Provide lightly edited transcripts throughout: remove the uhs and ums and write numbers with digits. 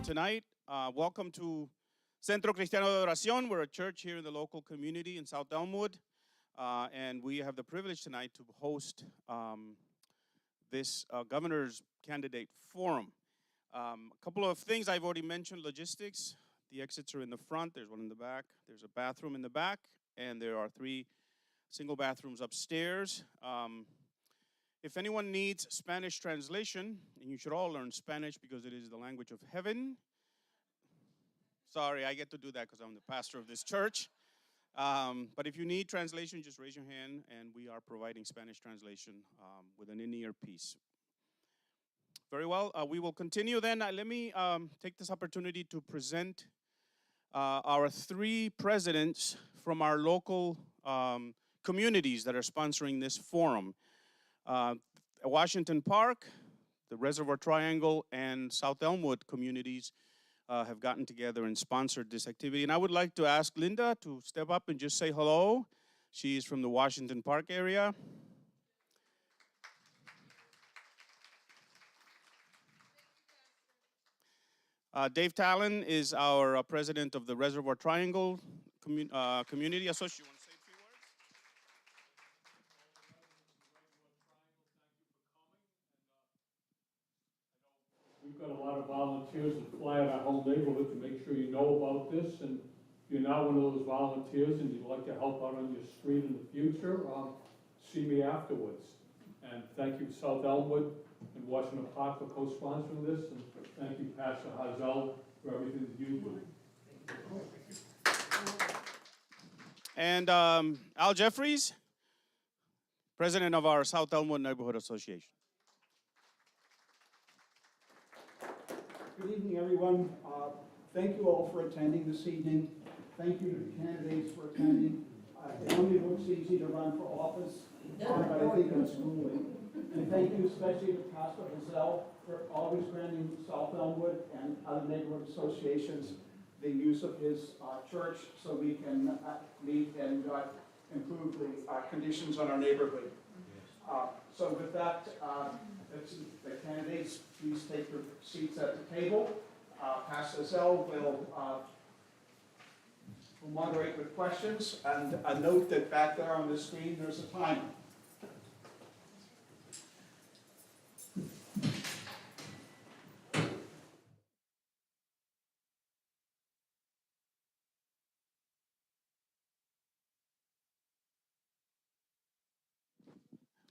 tonight. Welcome to Centro Cristiano de Oración. We're a church here in the local community in South Elmwood. And we have the privilege tonight to host this governor's candidate forum. A couple of things I've already mentioned: logistics. The exits are in the front. There's one in the back. There's a bathroom in the back. And there are 3 single bathrooms upstairs. If anyone needs Spanish translation, and you should all learn Spanish because it is the language of heaven. Sorry, I get to do that because I'm the pastor of this church. But if you need translation, just raise your hand, and we are providing Spanish translation with an in-ear piece. Very well, we will continue then. Let me take this opportunity to present our 3 presidents from our local communities that are sponsoring this forum. Washington Park, the Reservoir Triangle, and South Elmwood communities have gotten together and sponsored this activity. And I would like to ask Linda to step up and just say hello. She is from the Washington Park area. Dave Talon is our president of the Reservoir Triangle Community Association. You want to say a few words? We've got a lot of volunteers that fly in our whole neighborhood to make sure you know about this, and if you're not one of those volunteers and you'd like to help out on your street in the future, see me afterwards. And thank you, South Elmwood and Washington Park, for co-sponsoring this, and thank you, Pastor Hazel, for everything that you do. And Al Jeffries, president of our South Elmwood Neighborhood Association. Good evening, everyone. Thank you all for attending this evening. Thank you to the candidates for attending. It only looks easy to run for office, but I think it's grueling. And thank you especially to Pastor Hazel for always granting South Elmwood and other neighborhood associations the use of his church so we can meet and improve the conditions on our neighborhood. So with that, the candidates, please take your seats at the table. Pastor Hazel will moderate with questions, and a note that back there on the screen there's a timer.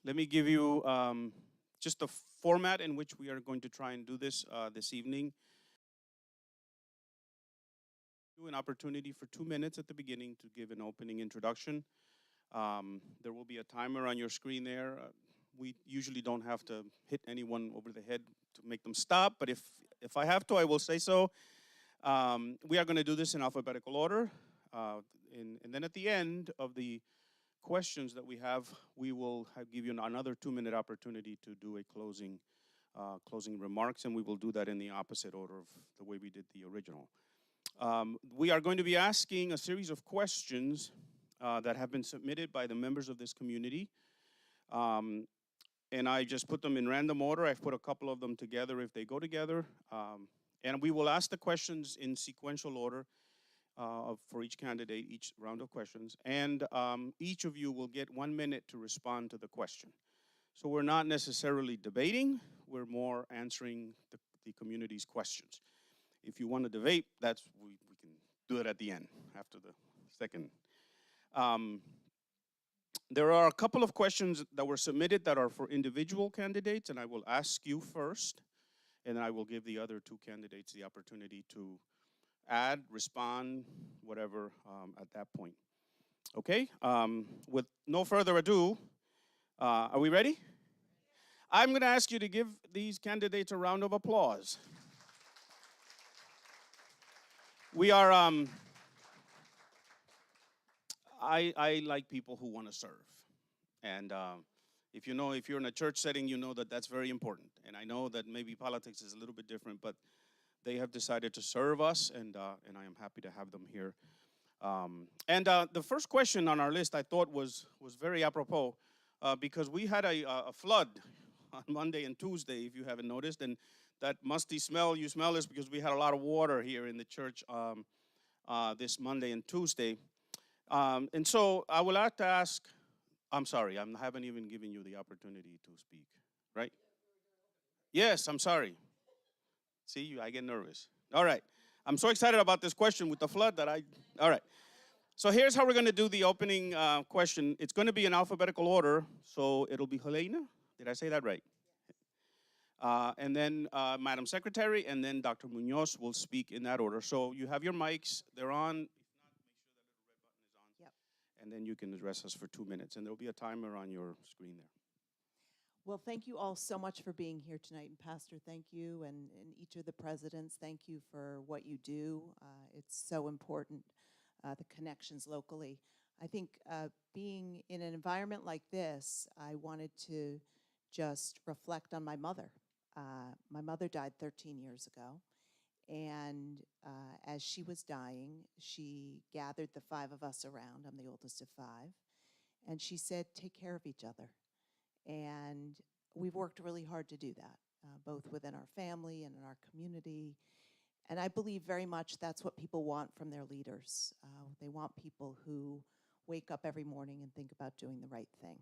Let me give you just the format in which we are going to try and do this this evening. An opportunity for 2 minutes at the beginning to give an opening introduction. There will be a timer on your screen there. We usually don't have to hit anyone over the head to make them stop, but if I have to, I will say so. We are going to do this in alphabetical order, and then at the end of the questions that we have, we will give you another 2-minute opportunity to do a closing remarks, and we will do that in the opposite order of the way we did the original. We are going to be asking a series of questions that have been submitted by the members of this community. And I just put them in random order. I've put a couple of them together if they go together. And we will ask the questions in sequential order for each candidate, each round of questions. And each of you will get 1 minute to respond to the question. So we're not necessarily debating. We're more answering the community's questions. If you want to debate, we can do it at the end, after the second. There are a couple of questions that were submitted that are for individual candidates, and I will ask you first, and then I will give the other 2 candidates the opportunity to add, respond, whatever, at that point. Okay? With no further ado, are we ready? I'm going to ask you to give these candidates a round of applause. We are, I like people who want to serve. And if you're in a church setting, you know that that's very important. And I know that maybe politics is a little bit different, but they have decided to serve us, and I am happy to have them here. And the first question on our list I thought was very apropos because we had a flood on Monday and Tuesday, if you haven't noticed, and that musty smell you smell is because we had a lot of water here in the church this Monday and Tuesday. And so I would like to ask, I'm sorry, I haven't even given you the opportunity to speak, right? Yes, I'm sorry. See, I get nervous. All right. I'm so excited about this question with the flood that all right. So here's how we're going to do the opening question. It's going to be in alphabetical order. So it'll be Helena. Did I say that right? And then Madam Secretary, and then Dr. Munoz will speak in that order. So you have your mics. They're on. Yep. And then you can address us for 2 minutes. And there'll be a timer on your screen there. Well, thank you all so much for being here tonight. And Pastor, thank you. And each of the presidents, thank you for what you do. It's so important, the connections locally. I think being in an environment like this, I wanted to just reflect on my mother. My mother died 13 years ago. And as she was dying, she gathered the 5 of us around. I'm the oldest of 5. And she said, take care of each other. And we've worked really hard to do that, both within our family and in our community. And I believe very much that's what people want from their leaders. They want people who wake up every morning and think about doing the right thing.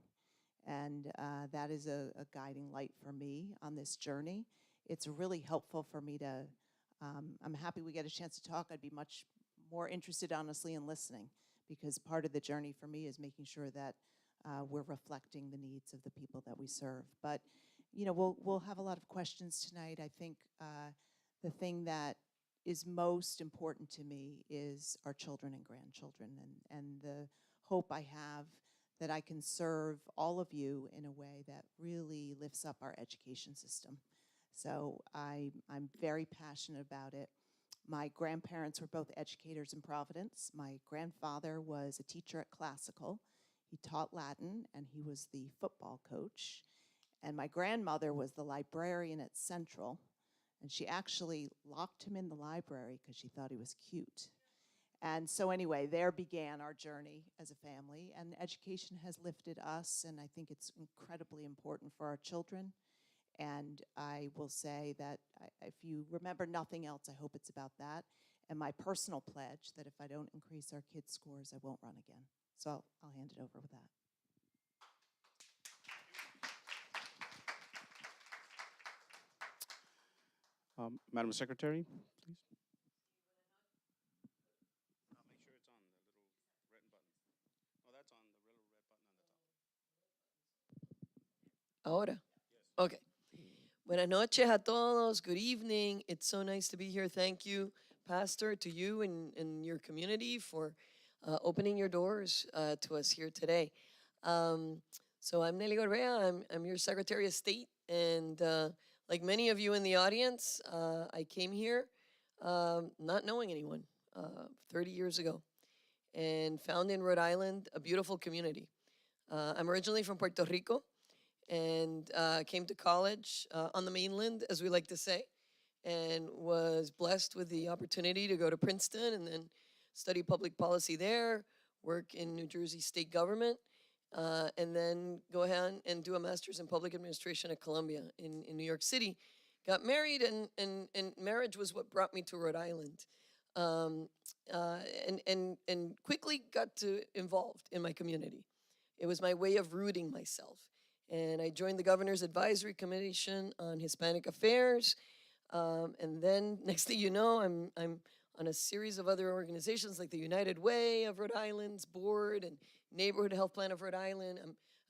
And that is a guiding light for me on this journey. It's really helpful for me to, I'm happy we get a chance to talk. I'd be much more interested, honestly, in listening, because part of the journey for me is making sure that we're reflecting the needs of the people that we serve. But, you know, we'll have a lot of questions tonight. I think the thing that is most important to me is our children and grandchildren, and the hope I have that I can serve all of you in a way that really lifts up our education system. So I'm very passionate about it. My grandparents were both educators in Providence. My grandfather was a teacher at Classical. He taught Latin, and he was the football coach. And my grandmother was the librarian at Central, and she actually locked him in the library because she thought he was cute. And so anyway, there began our journey as a family, and education has lifted us, and I think it's incredibly important for our children. And I will say that if you remember nothing else, I hope it's about that. And my personal pledge that if I don't increase our kids' scores, I won't run again. So I'll hand it over with that. Madam Secretary, please. Make sure it's on the little red button. Oh, that's on the little red button on the top. Ahora. Okay. Buenas noches a todos. Good evening. It's so nice to be here. Thank you, Pastor, to you and your community for opening your doors to us here today. So I'm Nelly Gorbea. I'm your Secretary of State. And like many of you in the audience, I came here not knowing anyone 30 years ago and found in Rhode Island a beautiful community. I'm originally from Puerto Rico, and came to college on the mainland, as we like to say, and was blessed with the opportunity to go to Princeton and then study public policy there, work in New Jersey state government, and then go ahead and do a master's in public administration at Columbia in New York City. Got married, and marriage was what brought me to Rhode Island. And quickly got involved in my community. It was my way of rooting myself. And I joined the Governor's Advisory Commission on Hispanic Affairs. And then next thing you know, I'm on a series of other organizations like the United Way of Rhode Island's board and Neighborhood Health Plan of Rhode Island.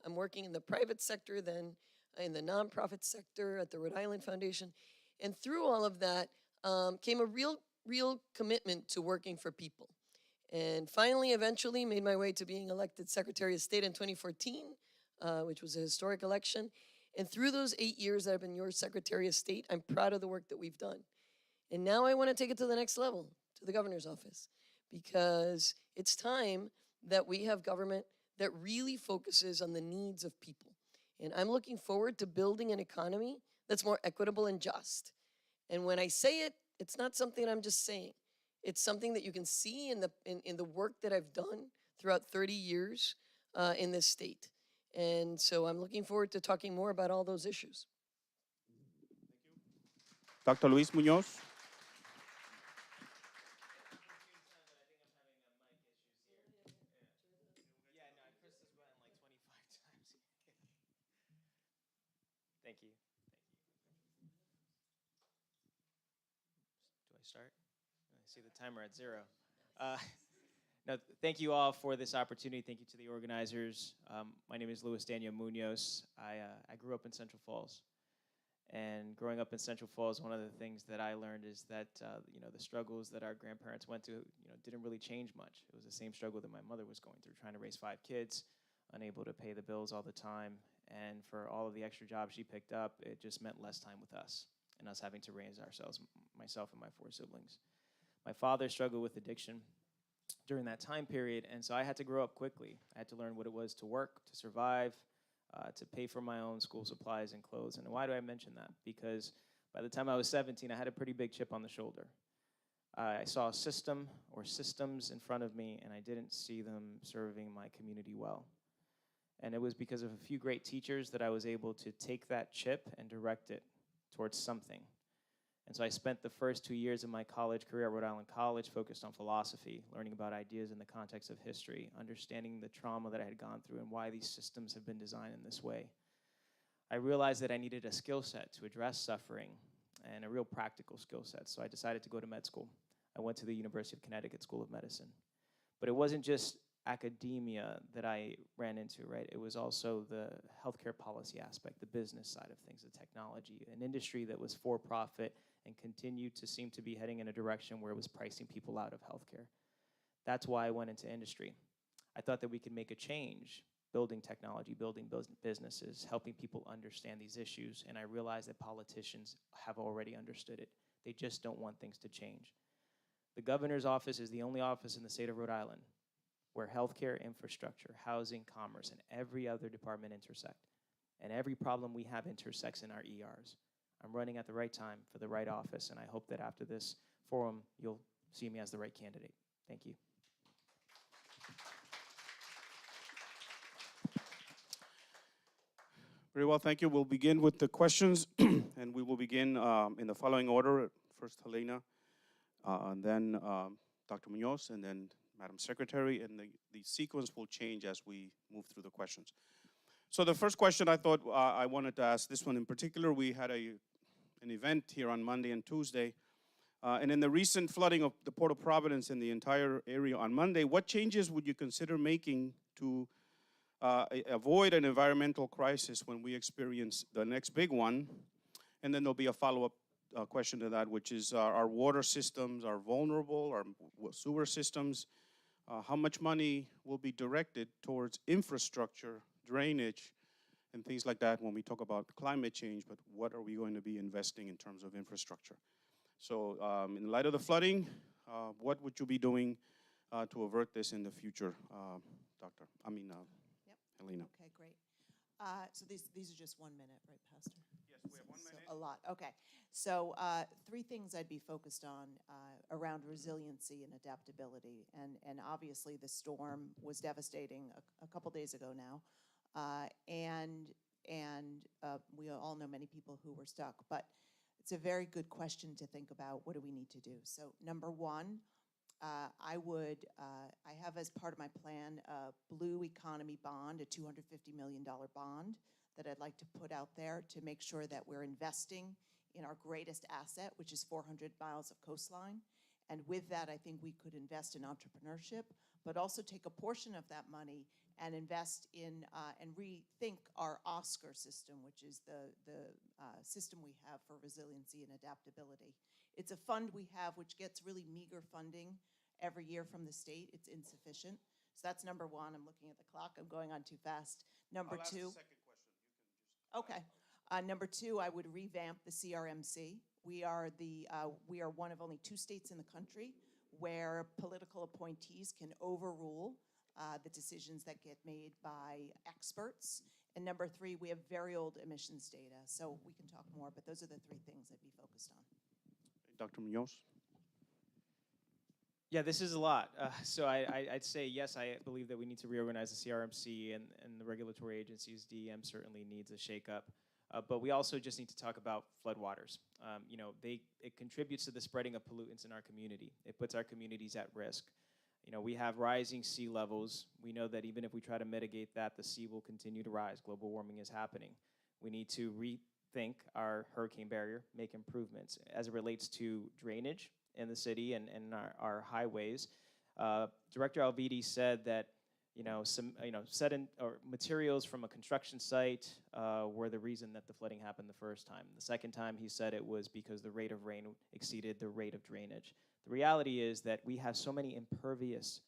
I'm working in the private sector, then in the nonprofit sector at the Rhode Island Foundation. And through all of that came a real commitment to working for people. And finally, eventually made my way to being elected Secretary of State in 2014, which was a historic election. And through those 8 years that I've been your Secretary of State, I'm proud of the work that we've done. And now I want to take it to the next level, to the governor's office, because it's time that we have government that really focuses on the needs of people. And I'm looking forward to building an economy that's more equitable and just. And when I say it, it's not something I'm just saying. It's something that you can see in the work that I've done throughout 30 years in this state. And so I'm looking forward to talking more about all those issues. Dr. Luis Munoz. Yeah, no, I pressed this button like 25 times. Thank you. Do I start? I see the timer at 0. Uh, no, thank you all for this opportunity. Thank you to the organizers. My name is Luis Daniel Munoz. I grew up in Central Falls. And growing up in Central Falls, one of the things that I learned is that the struggles that our grandparents went through, didn't really change much. It was the same struggle that my mother was going through, trying to raise 5 kids, unable to pay the bills all the time, and for all of the extra jobs she picked up, it just meant less time with us, and us having to raise ourselves, myself and my 4 siblings. My father struggled with addiction during that time period, and so I had to grow up quickly. I had to learn what it was to work, to survive, to pay for my own school supplies and clothes. And why do I mention that? Because by the time I was 17, I had a pretty big chip on the shoulder. I saw a system or systems in front of me, and I didn't see them serving my community well. And it was because of a few great teachers that I was able to take that chip and direct it towards something. And so I spent the first 2 years of my college career at Rhode Island College focused on philosophy, learning about ideas in the context of history, understanding the trauma that I had gone through and why these systems have been designed in this way. I realized that I needed a skill set to address suffering and a real practical skill set, so I decided to go to med school. I went to the University of Connecticut School of Medicine. But it wasn't just academia that I ran into, right? It was also the healthcare policy aspect, the business side of things, the technology, an industry that was for-profit and continued to seem to be heading in a direction where it was pricing people out of healthcare. That's why I went into industry. I thought that we could make a change, building technology, building businesses, helping people understand these issues, and I realized that politicians have already understood it. They just don't want things to change. The governor's office is the only office in the state of Rhode Island where healthcare, infrastructure, housing, commerce, and every other department intersect. And every problem we have intersects in our ERs. I'm running at the right time for the right office, and I hope that after this forum, you'll see me as the right candidate. Thank you. Very well, thank you. We'll begin with the questions, and we will begin in the following order. First, Helena, and then Dr. Munoz, and then Madam Secretary, and the sequence will change as we move through the questions. So the first question I thought I wanted to ask, this one in particular, we had an event here on Monday and Tuesday, and in the recent flooding of the Port of Providence and the entire area on Monday, what changes would you consider making to avoid an environmental crisis when we experience the next big one? And then there'll be a follow-up question to that, which is our water systems are vulnerable, our sewer systems. How much money will be directed towards infrastructure, drainage, and things like that when we talk about climate change, but what are we going to be investing in terms of infrastructure? So in light of the flooding, what would you be doing to avert this in the future, Helena? Okay, great. So these are just 1 minute, right, Pastor? Yes, we have 1 minute. So a lot, okay. So 3 things I'd be focused on around resiliency and adaptability. And obviously the storm was devastating a couple days ago now. And we all know many people who were stuck. But it's a very good question to think about, what do we need to do? So number 1, I have as part of my plan a blue economy bond, a $250 million bond that I'd like to put out there to make sure that we're investing in our greatest asset, which is 400 miles of coastline. And with that, I think we could invest in entrepreneurship, but also take a portion of that money and invest in and rethink our Oscar system, which is the system we have for resiliency and adaptability. It's a fund we have which gets really meager funding every year from the state. It's insufficient. So that's number 1. I'm looking at the clock. I'm going on too fast. Number 2. I'll ask the second question. You can just. Okay. Number 2, I would revamp the CRMC. We are one of only 2 states in the country where political appointees can overrule the decisions that get made by experts. And number 3, we have very old emissions data. So we can talk more, but those are the 3 things I'd be focused on. Dr. Munoz? Yeah, this is a lot. So I'd say, yes, I believe that we need to reorganize the CRMC and the regulatory agencies. DEM certainly needs a shakeup. But we also just need to talk about floodwaters. It contributes to the spreading of pollutants in our community. It puts our communities at risk. We have rising sea levels. We know that even if we try to mitigate that, the sea will continue to rise. Global warming is happening. We need to rethink our hurricane barrier, make improvements as it relates to drainage in the city and our highways. Director Alviti said that materials from a construction site were the reason that the flooding happened the first time. The second time, he said it was because the rate of rain exceeded the rate of drainage. The reality is that we have so many impervious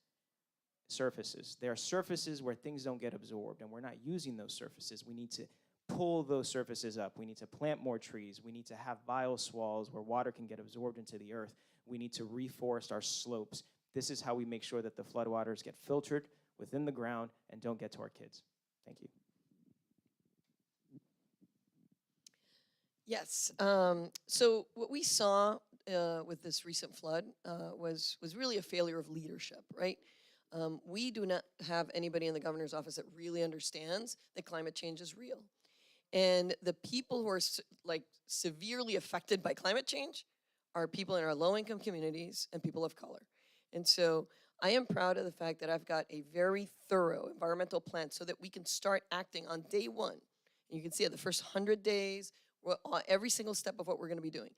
surfaces. There are surfaces where things don't get absorbed, and we're not using those surfaces. We need to pull those surfaces up. We need to plant more trees. We need to have bioswales where water can get absorbed into the earth. We need to reforest our slopes. This is how we make sure that the floodwaters get filtered within the ground and don't get to our kids. Thank you. Yes. So what we saw with this recent flood was really a failure of leadership, right? We do not have anybody in the governor's office that really understands that climate change is real. And the people who are severely affected by climate change are people in our low-income communities and people of color. And so I am proud of the fact that I've got a very thorough environmental plan so that we can start acting on day one. And you can see at the first 100 days, every single step of what we're going to be doing.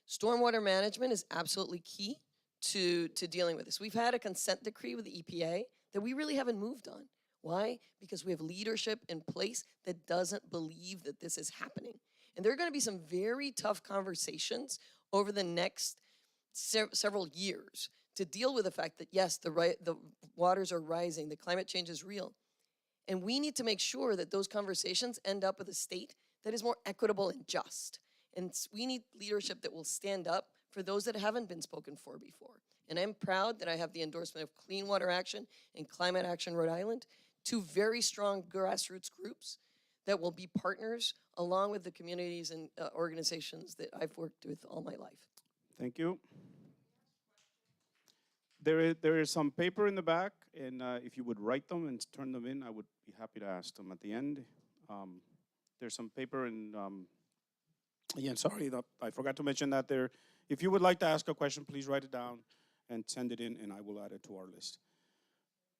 Stormwater management is absolutely key to dealing with this. We've had a consent decree with the EPA that we really haven't moved on. Why? Because we have leadership in place that doesn't believe that this is happening. And there are going to be some very tough conversations over the next several years to deal with the fact that, yes, the waters are rising, the climate change is real. And we need to make sure that those conversations end up with a state that is more equitable and just. And we need leadership that will stand up for those that haven't been spoken for before. And I'm proud that I have the endorsement of Clean Water Action and Climate Action Rhode Island, two very strong grassroots groups that will be partners along with the communities and organizations that I've worked with all my life. Thank you. There is some paper in the back, and if you would write them and turn them in, I would be happy to ask them at the end. There's some paper, and again, sorry, I forgot to mention that there. If you would like to ask a question, please write it down and send it in, and I will add it to our list.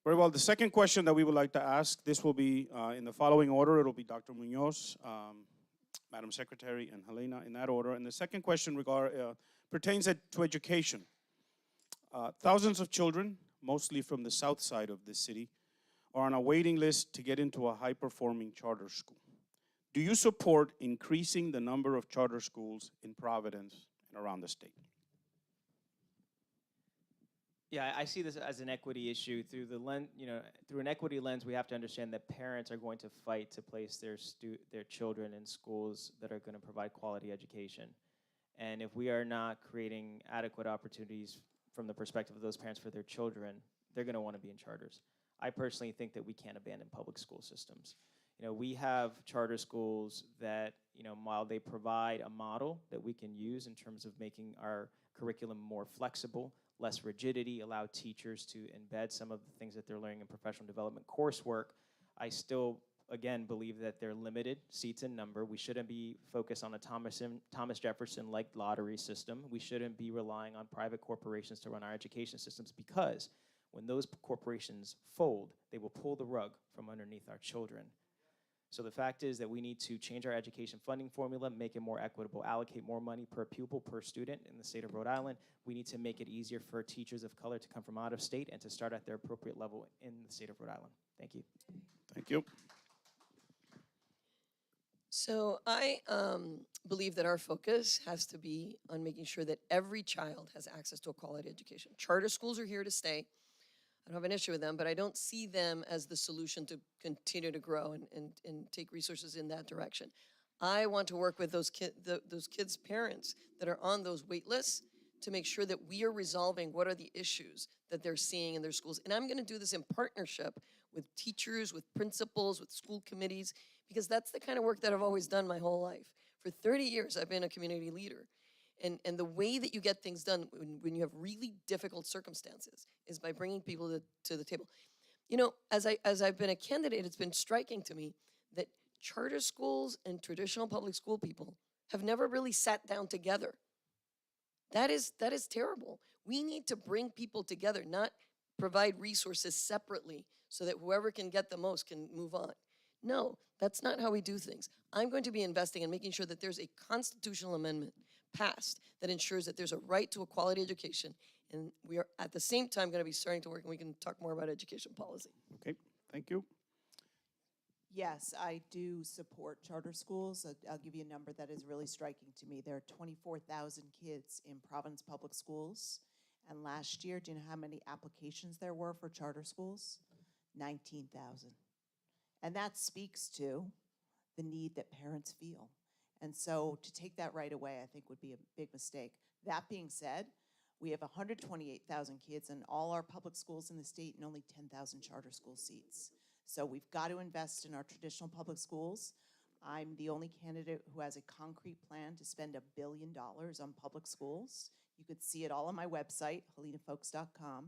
Very well. The second question that we would like to ask, this will be in the following order. It'll be Dr. Munoz, Madam Secretary, and Helena in that order. And the second question pertains to education. Thousands of children, mostly from the south side of the city, are on a waiting list to get into a high-performing charter school. Do you support increasing the number of charter schools in Providence and around the state? Yeah, I see this as an equity issue. Through an equity lens, we have to understand that parents are going to fight to place their children in schools that are going to provide quality education. And if we are not creating adequate opportunities from the perspective of those parents for their children, they're going to want to be in charters. I personally think that we can't abandon public school systems. We have charter schools that, while they provide a model that we can use in terms of making our curriculum more flexible, less rigidity, allow teachers to embed some of the things that they're learning in professional development coursework, I still, again, believe that they're limited seats in number. We shouldn't be focused on a Thomas Jefferson-like lottery system. We shouldn't be relying on private corporations to run our education systems, because when those corporations fold, they will pull the rug from underneath our children. So the fact is that we need to change our education funding formula, make it more equitable, allocate more money per pupil, per student in the state of Rhode Island. We need to make it easier for teachers of color to come from out of state and to start at their appropriate level in the state of Rhode Island. Thank you. Thank you. So I believe that our focus has to be on making sure that every child has access to a quality education. Charter schools are here to stay. I don't have an issue with them, but I don't see them as the solution to continue to grow and take resources in that direction. I want to work with those kids' parents that are on those wait lists to make sure that we are resolving what are the issues that they're seeing in their schools. And I'm going to do this in partnership with teachers, with principals, with school committees, because that's the kind of work that I've always done my whole life. For 30 years, I've been a community leader. And the way that you get things done when you have really difficult circumstances is by bringing people to the table. As I've been a candidate, it's been striking to me that charter schools and traditional public school people have never really sat down together. That is terrible. We need to bring people together, not provide resources separately so that whoever can get the most can move on. No, that's not how we do things. I'm going to be investing in making sure that there's a constitutional amendment passed that ensures that there's a right to a quality education, and we are at the same time going to be starting to work, and we can talk more about education policy. Okay, thank you. Yes, I do support charter schools. I'll give you a number that is really striking to me. There are 24,000 kids in Providence Public Schools. And last year, do you know how many applications there were for charter schools? 19,000. And that speaks to the need that parents feel. And so to take that right away, I think would be a big mistake. That being said, we have 128,000 kids in all our public schools in the state and only 10,000 charter school seats. So we've got to invest in our traditional public schools. I'm the only candidate who has a concrete plan to spend $1 billion on public schools. You could see it all on my website, helenafolks.com.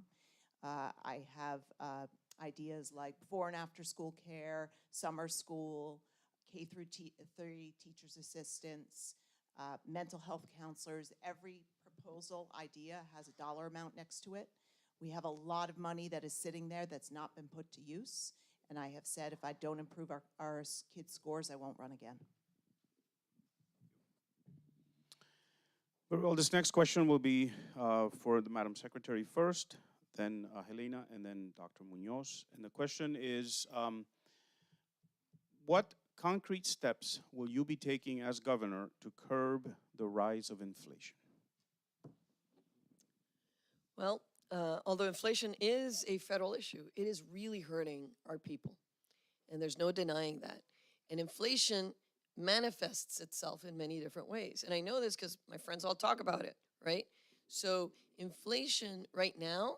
I have ideas like before and after school care, summer school, K through 3 teachers assistants, mental health counselors. Every proposal idea has a dollar amount next to it. We have a lot of money that is sitting there that's not been put to use. And I have said if I don't improve our kids' scores, I won't run again. Very well, this next question will be for the Madam Secretary first, then Helena, and then Dr. Munoz. And the question is, what concrete steps will you be taking as governor to curb the rise of inflation? Well, although inflation is a federal issue, it is really hurting our people. And there's no denying that. And inflation manifests itself in many different ways. And I know this because my friends all talk about it, right? So inflation right now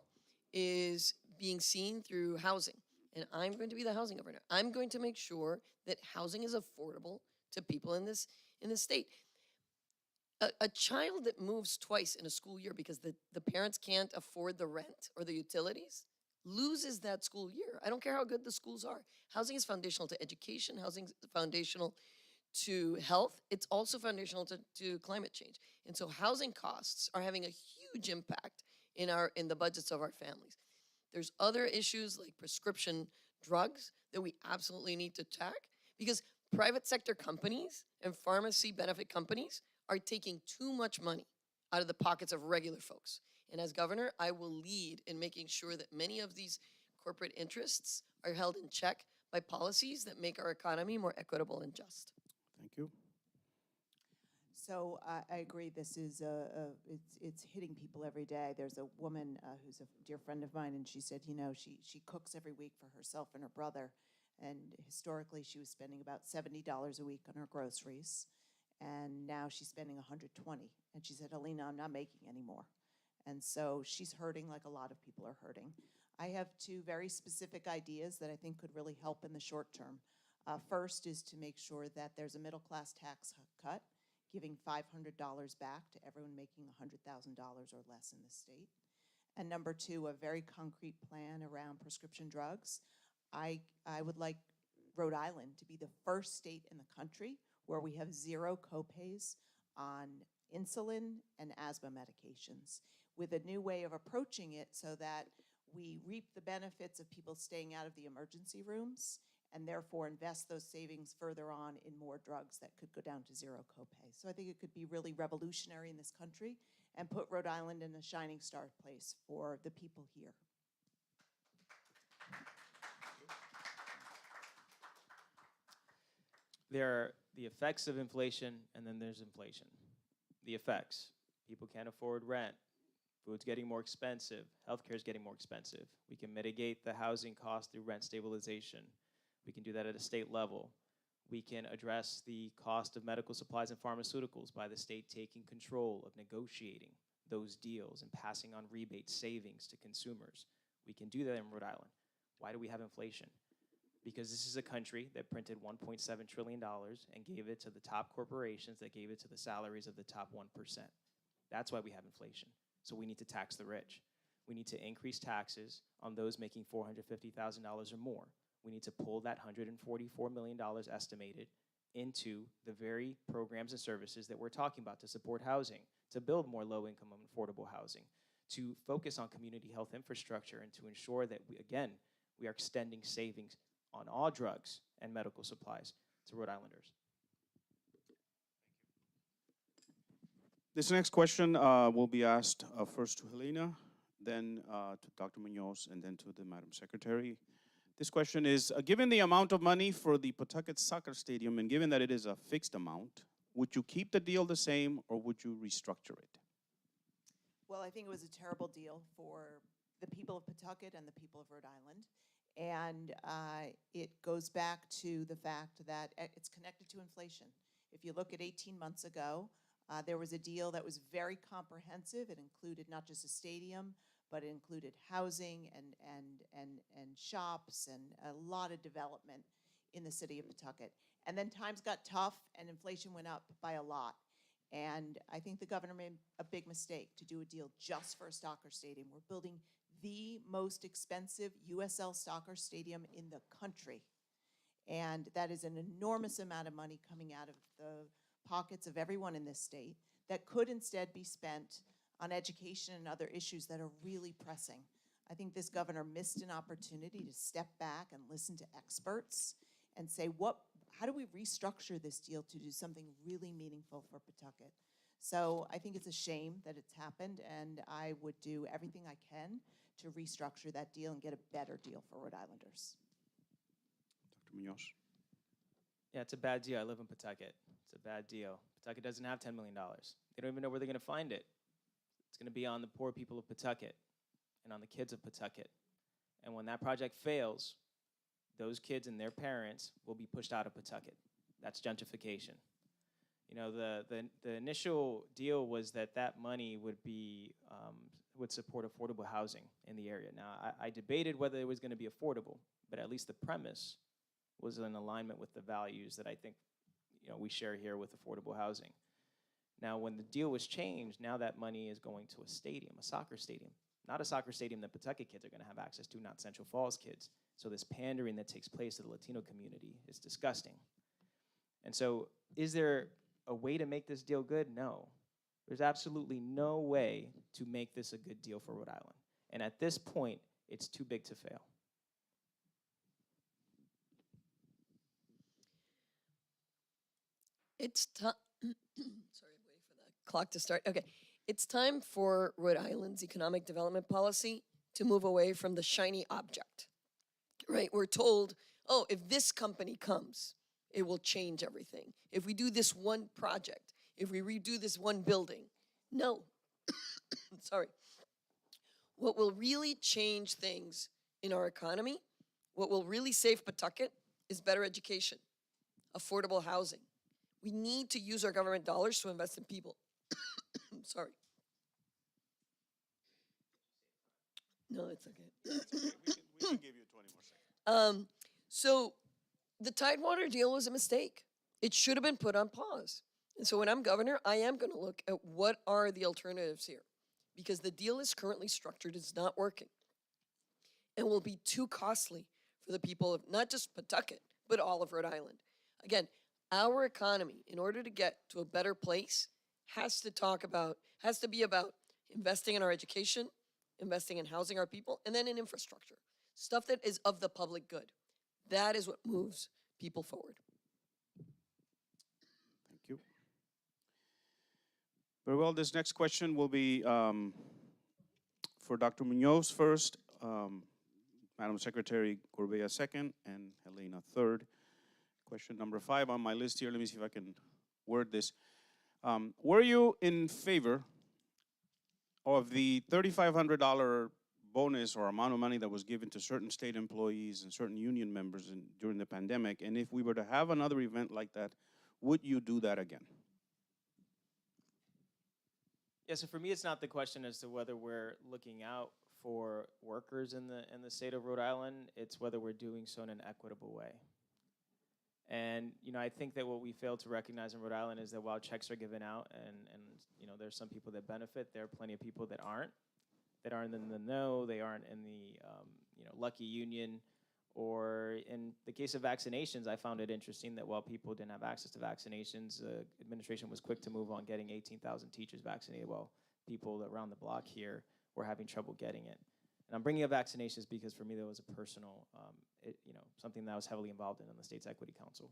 is being seen through housing. And I'm going to be the housing governor. I'm going to make sure that housing is affordable to people in this state. A child that moves twice in a school year because the parents can't afford the rent or the utilities loses that school year. I don't care how good the schools are. Housing is foundational to education. Housing is foundational to health. It's also foundational to climate change. And so housing costs are having a huge impact in the budgets of our families. There's other issues like prescription drugs that we absolutely need to tackle because private sector companies and pharmacy benefit companies are taking too much money out of the pockets of regular folks. And as governor, I will lead in making sure that many of these corporate interests are held in check by policies that make our economy more equitable and just. Thank you. So I agree. This is it's hitting people every day. There's a woman who's a dear friend of mine, and she said, you know, she cooks every week for herself and her brother, and historically she was spending about $70 a week on her groceries, and now she's spending $120. And she said, Helena, I'm not making any more. And so she's hurting like a lot of people are hurting. I have two very specific ideas that I think could really help in the short term. First is to make sure that there's a middle class tax cut, giving $500 back to everyone making $100,000 or less in the state. And number two, a very concrete plan around prescription drugs. I would like Rhode Island to be the first state in the country where we have zero copays on insulin and asthma medications, with a new way of approaching it so that we reap the benefits of people staying out of the emergency rooms and therefore invest those savings further on in more drugs that could go down to zero copay. So I think it could be really revolutionary in this country and put Rhode Island in a shining star place for the people here. There are the effects of inflation, and then there's inflation. The effects: people can't afford rent, food's getting more expensive, healthcare is getting more expensive. We can mitigate the housing cost through rent stabilization. We can do that at a state level. We can address the cost of medical supplies and pharmaceuticals by the state taking control of negotiating those deals and passing on rebate savings to consumers. We can do that in Rhode Island. Why do we have inflation? Because this is a country that printed $1.7 trillion and gave it to the top corporations that gave it to the salaries of the top 1%. That's why we have inflation. So we need to tax the rich. We need to increase taxes on those making $450,000 or more. we need to pull that $144 million estimated into the very programs and services that we're talking about to support housing, to build more low-income and affordable housing, to focus on community health infrastructure, and to ensure that, we are extending savings on all drugs and medical supplies to Rhode Islanders. This next question will be asked first to Helena, then to Dr. Munoz, and then to the Madam Secretary. This question is, given the amount of money for the Pawtucket Soccer Stadium, and given that it is a fixed amount, would you keep the deal the same, or would you restructure it? Well, I think it was a terrible deal for the people of Pawtucket and the people of Rhode Island. And it goes back to the fact that it's connected to inflation. If you look at 18 months ago, there was a deal that was very comprehensive. It included not just a stadium, but it included housing and shops and a lot of development in the city of Pawtucket. And then times got tough and inflation went up by a lot. And I think the governor made a big mistake to do a deal just for a soccer stadium. We're building the most expensive USL soccer stadium in the country. And that is an enormous amount of money coming out of the pockets of everyone in this state that could instead be spent on education and other issues that are really pressing. I think this governor missed an opportunity to step back and listen to experts and say, how do we restructure this deal to do something really meaningful for Pawtucket? So I think it's a shame that it's happened, and I would do everything I can to restructure that deal and get a better deal for Rhode Islanders. Dr. Munoz. Yeah, it's a bad deal. I live in Pawtucket. It's a bad deal. Pawtucket doesn't have $10 million. They don't even know where they're going to find it. It's going to be on the poor people of Pawtucket and on the kids of Pawtucket. And when that project fails, those kids and their parents will be pushed out of Pawtucket. That's gentrification. You know, the initial deal was that money would support affordable housing in the area. Now, I debated whether it was going to be affordable, but at least the premise was in alignment with the values that I think, we share here with affordable housing. Now, when the deal was changed, now that money is going to a stadium, a soccer stadium. Not a soccer stadium that Pawtucket kids are going to have access to, not Central Falls kids. So this pandering that takes place to the Latino community is disgusting. And so is there a way to make this deal good? No. There's absolutely no way to make this a good deal for Rhode Island. And at this point, it's too big to fail. It's time. Sorry, I'm waiting for the clock to start. Okay. It's time for Rhode Island's economic development policy to move away from the shiny object, right? We're told, oh, if this company comes, it will change everything. If we do this one project, if we redo this one building. No. Sorry. What will really change things in our economy, what will really save Pawtucket is better education, affordable housing. We need to use our government dollars to invest in people. Sorry. No, it's okay. We can give you 20 more seconds. So the Tidewater deal was a mistake. It should have been put on pause. And so when I'm governor, I am going to look at what are the alternatives here, because the deal is currently structured, it's not working, and will be too costly for the people of not just Pawtucket, but all of Rhode Island. Again, our economy, in order to get to a better place, has to be about investing in our education, investing in housing our people, and then in infrastructure, stuff that is of the public good. That is what moves people forward. Thank you. Very well, this next question will be for Dr. Munoz first, Madam Secretary Gorbea second, and Helena third. Question number 5 on my list here. Let me see if I can word this. Were you in favor of the $3,500 bonus or amount of money that was given to certain state employees and certain union members during the pandemic? And if we were to have another event like that, would you do that again? Yeah, so for me, it's not the question as to whether we're looking out for workers in the state of Rhode Island. It's whether we're doing so in an equitable way. And, I think that what we fail to recognize in Rhode Island is that while checks are given out and there's some people that benefit, there are plenty of people that aren't in the know, they aren't in the, lucky union Or in the case of vaccinations, I found it interesting that while people didn't have access to vaccinations, the administration was quick to move on getting 18,000 teachers vaccinated, while people around the block here were having trouble getting it. And I'm bringing up vaccinations because for me, that was a personal, something that I was heavily involved in the state's Equity Council.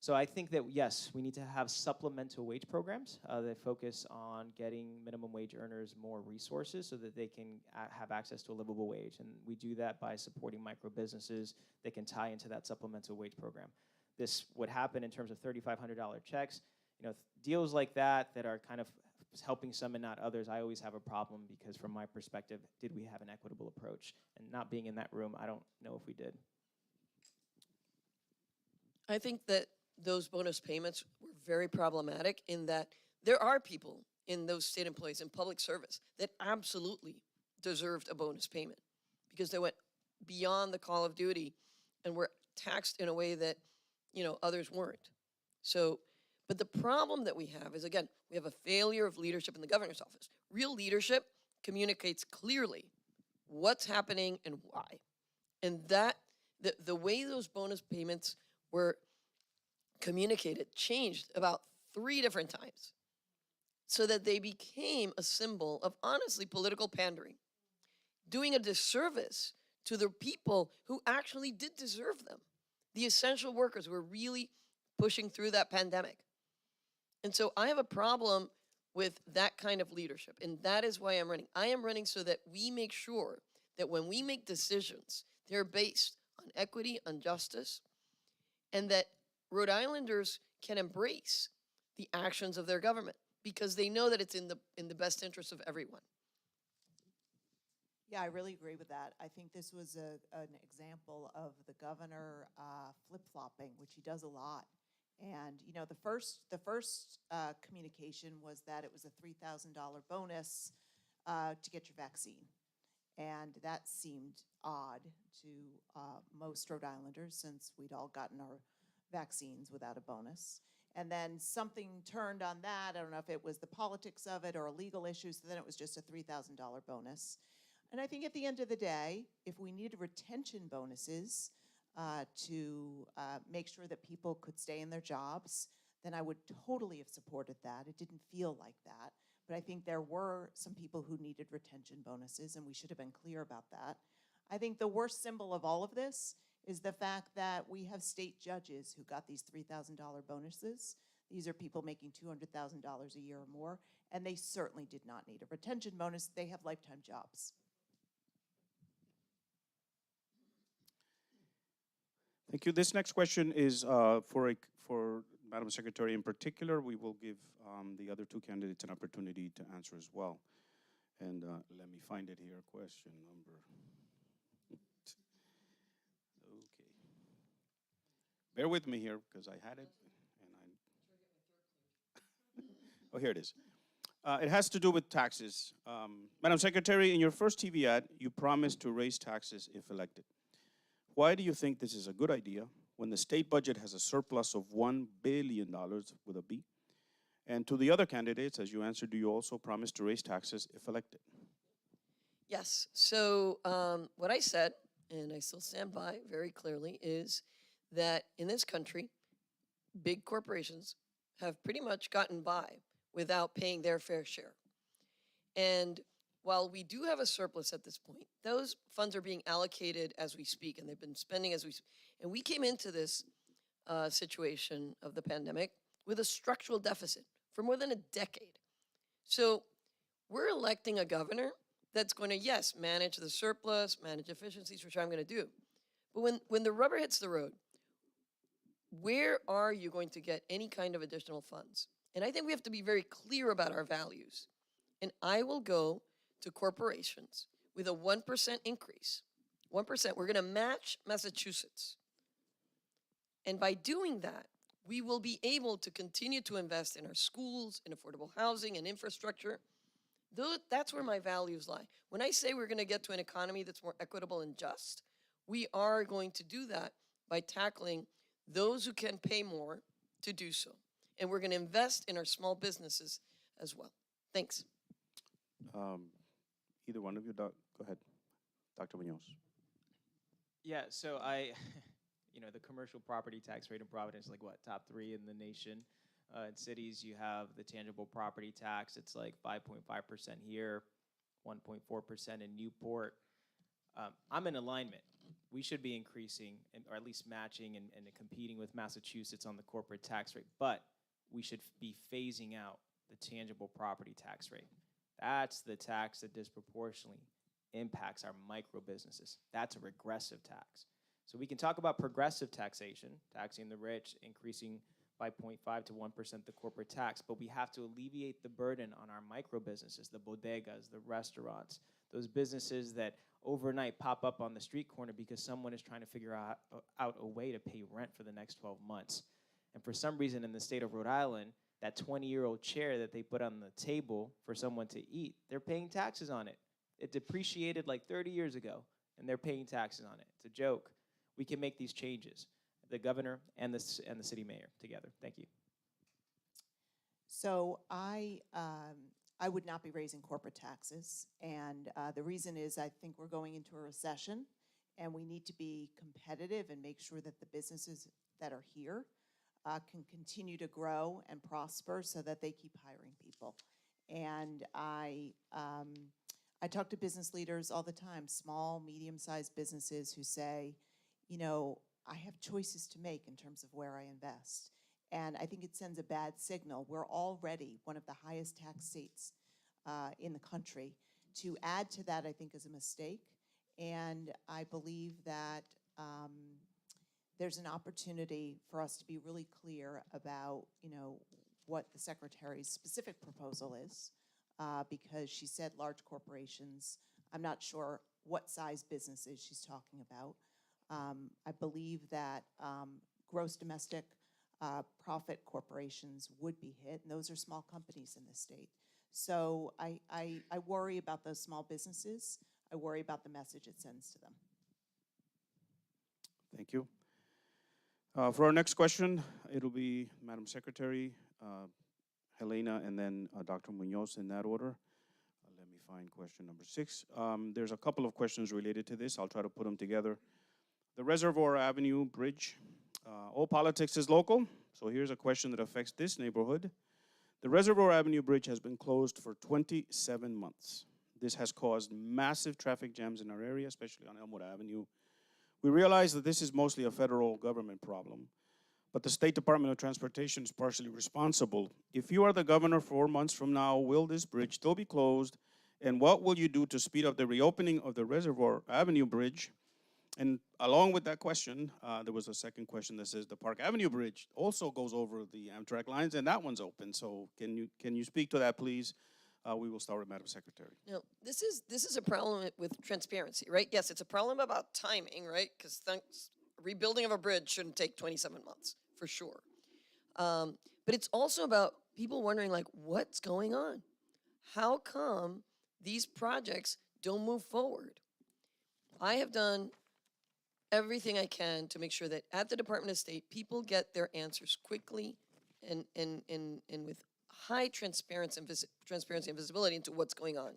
So I think that, yes, we need to have supplemental wage programs that focus on getting minimum wage earners more resources so that they can have access to a livable wage. And we do that by supporting micro businesses that can tie into that supplemental wage program. This would happen in terms of $3,500 checks. Deals like that are kind of helping some and not others, I always have a problem because from my perspective, did we have an equitable approach? And not being in that room, I don't know if we did. I think that those bonus payments were very problematic in that there are people in those state employees in public service that absolutely deserved a bonus payment because they went beyond the call of duty and were taxed in a way that, others weren't. So, but the problem that we have is, again, we have a failure of leadership in the governor's office. Real leadership communicates clearly what's happening and why. And that, the way those bonus payments were communicated changed about 3 different times so that they became a symbol of honestly political pandering, doing a disservice to the people who actually did deserve them, the essential workers who were really pushing through that pandemic. And so I have a problem with that kind of leadership, and that is why I'm running. I am running so that we make sure that when we make decisions, they're based on equity, on justice, and that Rhode Islanders can embrace the actions of their government because they know that it's in the best interest of everyone. Yeah, I really agree with that. I think this was an example of the governor flip-flopping, which he does a lot. And the first communication was that it was a $3,000 bonus to get your vaccine, and that seemed odd to most Rhode Islanders since we'd all gotten our vaccines without a bonus. And then something turned on that. I don't know if it was the politics of it or legal issues. So then it was just a $3,000 bonus. And I think at the end of the day, if we needed retention bonuses to make sure that people could stay in their jobs, then I would totally have supported that. It didn't feel like that. But I think there were some people who needed retention bonuses, and we should have been clear about that. I think the worst symbol of all of this is the fact that we have state judges who got these $3,000 bonuses. These are people making $200,000 a year or more, and they certainly did not need a retention bonus. They have lifetime jobs. Thank you. This next question is for Madam Secretary in particular. We will give the other 2 candidates an opportunity to answer as well. And let me find it here. Question number. Okay. Bear with me here because I had it. Oh, here it is. It has to do with taxes. Madam Secretary, in your first TV ad, you promised to raise taxes if elected. Why do you think this is a good idea when the state budget has a surplus of $1 billion with a B? And to the other candidates, as you answered, do you also promise to raise taxes if elected? Yes. So what I said, and I still stand by very clearly, is that in this country, big corporations have pretty much gotten by without paying their fair share. And while we do have a surplus at this point, those funds are being allocated as we speak, and they've been spending as we speak. And we came into this situation of the pandemic with a structural deficit for more than a decade. So we're electing a governor that's going to, yes, manage the surplus, manage efficiencies, which I'm going to do. But when the rubber hits the road, where are you going to get any kind of additional funds? And I think we have to be very clear about our values. And I will go to corporations with a 1% increase. 1%, we're going to match Massachusetts. And by doing that, we will be able to continue to invest in our schools, in affordable housing, and infrastructure. That's where my values lie. When I say we're going to get to an economy that's more equitable and just, we are going to do that by tackling those who can pay more to do so. And we're going to invest in our small businesses as well. Thanks. Either one of you, go ahead. Dr. Munoz. Yeah, so the commercial property tax rate in Providence is like what, top 3 in the nation. In cities, you have the tangible property tax. It's like 5.5% here, 1.4% in Newport. I'm in alignment. We should be increasing, or at least matching and competing with Massachusetts on the corporate tax rate, but we should be phasing out the tangible property tax rate. That's the tax that disproportionately impacts our micro businesses. That's a regressive tax. So we can talk about progressive taxation, taxing the rich, increasing by 0.5 to 1% the corporate tax, but we have to alleviate the burden on our micro businesses, the bodegas, the restaurants, those businesses that overnight pop up on the street corner because someone is trying to figure out a way to pay rent for the next 12 months. And for some reason in the state of Rhode Island, that 20-year-old chair that they put on the table for someone to eat, they're paying taxes on it. It depreciated like 30 years ago, and they're paying taxes on it. It's a joke. We can make these changes, the governor and the city mayor together. Thank you. So I would not be raising corporate taxes, and the reason is I think we're going into a recession, and we need to be competitive and make sure that the businesses that are here can continue to grow and prosper so that they keep hiring people. And I talk to business leaders all the time, small, medium-sized businesses who say, I have choices to make in terms of where I invest. And I think it sends a bad signal. We're already one of the highest tax states in the country. To add to that, I think, is a mistake. And I believe that there's an opportunity for us to be really clear about, what the Secretary's specific proposal is, because she said large corporations. I'm not sure what size businesses she's talking about. I believe that gross domestic profit corporations would be hit, and those are small companies in the state. So I worry about those small businesses. I worry about the message it sends to them. Thank you. For our next question, it'll be Madam Secretary, Helena, and then Dr. Munoz in that order. Let me find question number 6. There's a couple of questions related to this. I'll try to put them together. The Reservoir Avenue Bridge. All politics is local, so here's a question that affects this neighborhood. The Reservoir Avenue Bridge has been closed for 27 months. This has caused massive traffic jams in our area, especially on Elmwood Avenue. We realize that this is mostly a federal government problem, but the State Department of Transportation is partially responsible. If you are the governor 4 months from now, will this bridge still be closed? And what will you do to speed up the reopening of the Reservoir Avenue Bridge? And along with that question, there was a second question that says the Park Avenue Bridge also goes over the Amtrak lines, and that one's open. So can you speak to that, please? We will start with Madam Secretary. No, this is a problem with transparency, right? Yes, it's a problem about timing, right? Because rebuilding of a bridge shouldn't take 27 months, for sure. But it's also about people wondering, like, what's going on? How come these projects don't move forward? I have done everything I can to make sure that at the Department of State, people get their answers quickly and with high transparency and visibility into what's going on.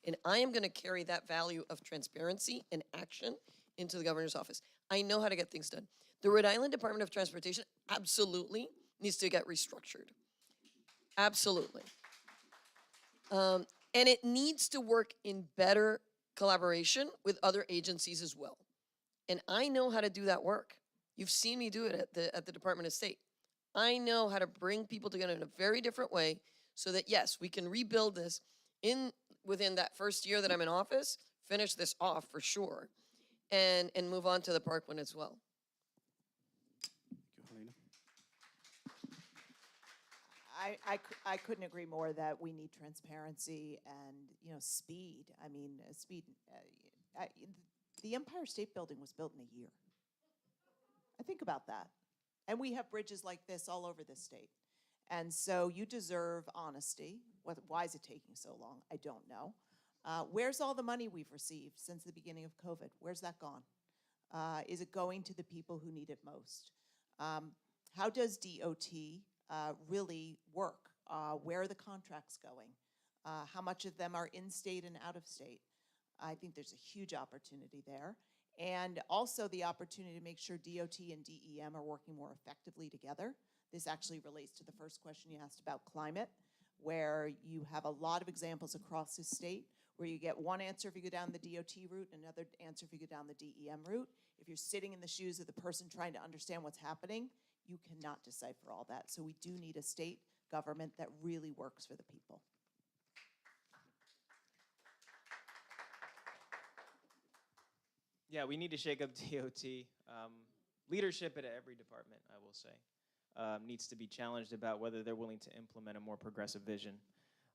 And I am going to carry that value of transparency and action into the governor's office. I know how to get things done. The Rhode Island Department of Transportation absolutely needs to get restructured. Absolutely. And it needs to work in better collaboration with other agencies as well. And I know how to do that work. You've seen me do it at the Department of State. I know how to bring people together in a very different way so that, yes, we can rebuild this within that first year that I'm in office, finish this off for sure, and move on to the park one as well. Thank you, Helena. I couldn't agree more that we need transparency and, speed. I mean, speed. The Empire State Building was built in a year. I think about that. And we have bridges like this all over the state. And so you deserve honesty. Why is it taking so long? I don't know. Where's all the money we've received since the beginning of COVID? Where's that gone? Is it going to the people who need it most? How does DOT really work? Where are the contracts going? How much of them are in-state and out-of-state? I think there's a huge opportunity there. and also the opportunity to make sure DOT and DEM are working more effectively together. This actually relates to the first question you asked about climate, where you have a lot of examples across the state where you get one answer if you go down the DOT route, another answer if you go down the DEM route. If you're sitting in the shoes of the person trying to understand what's happening, you cannot decipher all that. So we do need a state government that really works for the people. Yeah, we need to shake up DOT. Leadership at every department, I will say, needs to be challenged about whether they're willing to implement a more progressive vision.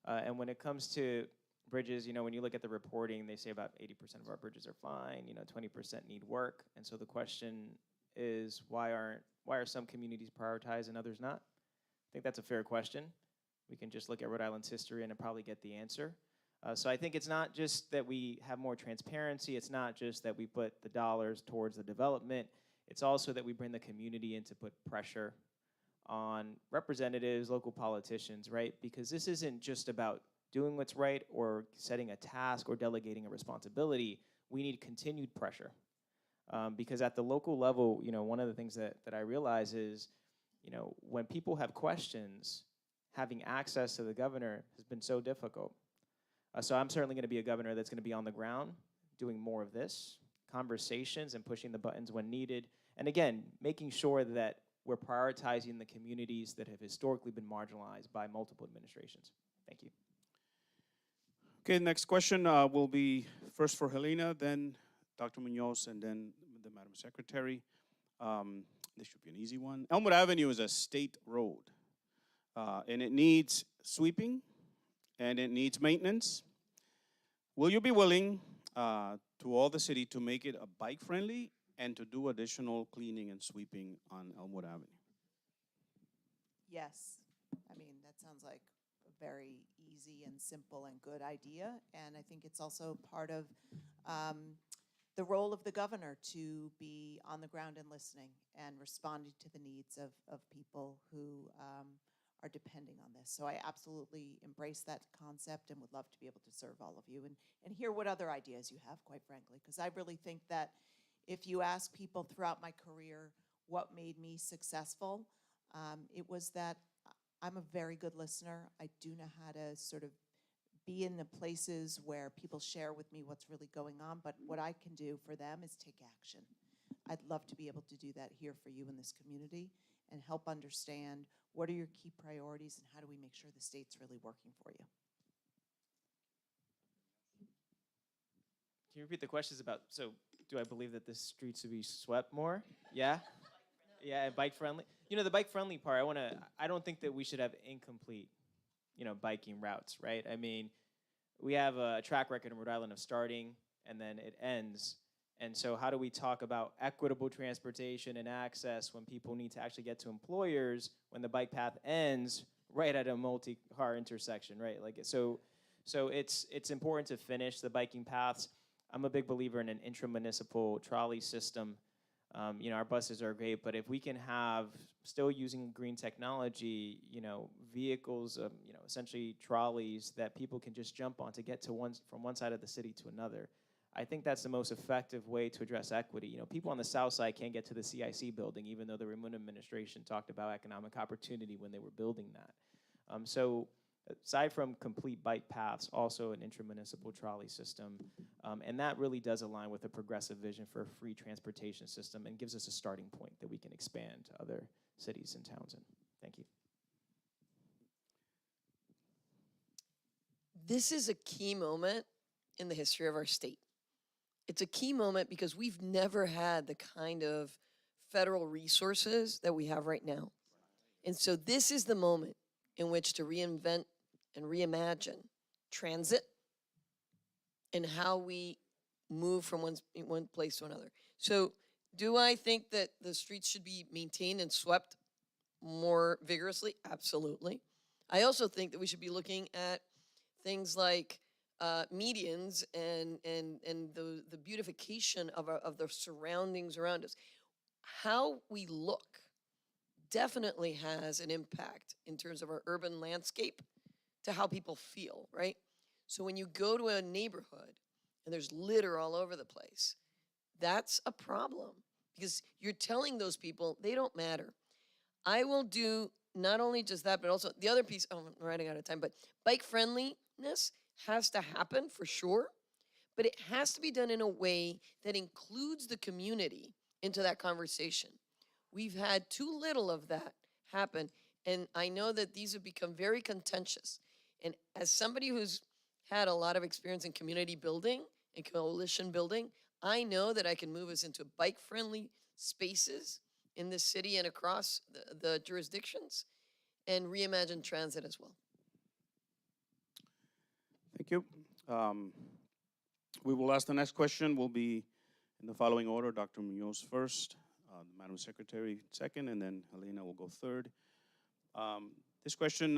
And when it comes to bridges, when you look at the reporting, they say about 80% of our bridges are fine, 20% need work. And so the question is, why are some communities prioritized and others not? I think that's a fair question. We can just look at Rhode Island's history and probably get the answer. So I think it's not just that we have more transparency. It's not just that we put the dollars towards the development. It's also that we bring the community in to put pressure on representatives, local politicians, right? Because this isn't just about doing what's right or setting a task or delegating a responsibility. We need continued pressure. Because at the local level, one of the things that I realize is, when people have questions, having access to the governor has been so difficult. So I'm certainly going to be a governor that's going to be on the ground doing more of this, conversations and pushing the buttons when needed. And again, making sure that we're prioritizing the communities that have historically been marginalized by multiple administrations. Thank you. Okay, next question will be first for Helena, then Dr. Munoz, and then the Madam Secretary. This should be an easy one. Elmwood Avenue is a state road, and it needs sweeping, and it needs maintenance. Will you be willing to all the city to make it a bike-friendly and to do additional cleaning and sweeping on Elmwood Avenue? Yes. I mean, that sounds like a very easy and simple and good idea. And I think it's also part of the role of the governor to be on the ground and listening and responding to the needs of people who are depending on this. So I absolutely embrace that concept and would love to be able to serve all of you and hear what other ideas you have, quite frankly, because I really think that if you ask people throughout my career what made me successful, it was that I'm a very good listener. I do know how to sort of be in the places where people share with me what's really going on, but what I can do for them is take action. I'd love to be able to do that here for you in this community and help understand what are your key priorities and how do we make sure the state's really working for you. Can you repeat the questions about, so do I believe that the streets should be swept more? Yeah? Yeah, bike friendly. The bike friendly part, I don't think that we should have incomplete, biking routes, right? I mean, we have a track record in Rhode Island of starting and then it ends. And so how do we talk about equitable transportation and access when people need to actually get to employers when the bike path ends right at a multi-car intersection, right? So it's important to finish the biking paths. I'm a big believer in an intra-municipal trolley system. Our buses are great, but if we can have, still using green technology, vehicles, essentially trolleys that people can just jump on to get to from one side of the city to another, I think that's the most effective way to address equity. People on the south side can't get to the CIC building, even though the Rhode administration talked about economic opportunity when they were building that. So aside from complete bike paths, also an intra-municipal trolley system, and that really does align with a progressive vision for a free transportation system and gives us a starting point that we can expand to other cities and towns in. Thank you. This is a key moment in the history of our state. It's a key moment because we've never had the kind of federal resources that we have right now. And so this is the moment in which to reinvent and reimagine transit and how we move from one place to another. So do I think that the streets should be maintained and swept more vigorously? Absolutely. I also think that we should be looking at things like medians and the beautification of the surroundings around us. How we look definitely has an impact in terms of our urban landscape to how people feel, right? So when you go to a neighborhood and there's litter all over the place, That's a problem because you're telling those people they don't matter. I will do not only just that, but also the other piece. Oh, I'm running out of time, but bike friendliness has to happen for sure, but it has to be done in a way that includes the community into that conversation. We've had too little of that happen, and I know that these have become very contentious. And as somebody who's had a lot of experience in community building and coalition building, I know that I can move us into bike-friendly spaces in this city and across the jurisdictions and reimagine transit as well. Thank you. We will ask the next question. Will be in the following order: Dr. Munoz first, Madam Secretary second, and then Helena will go third. This question,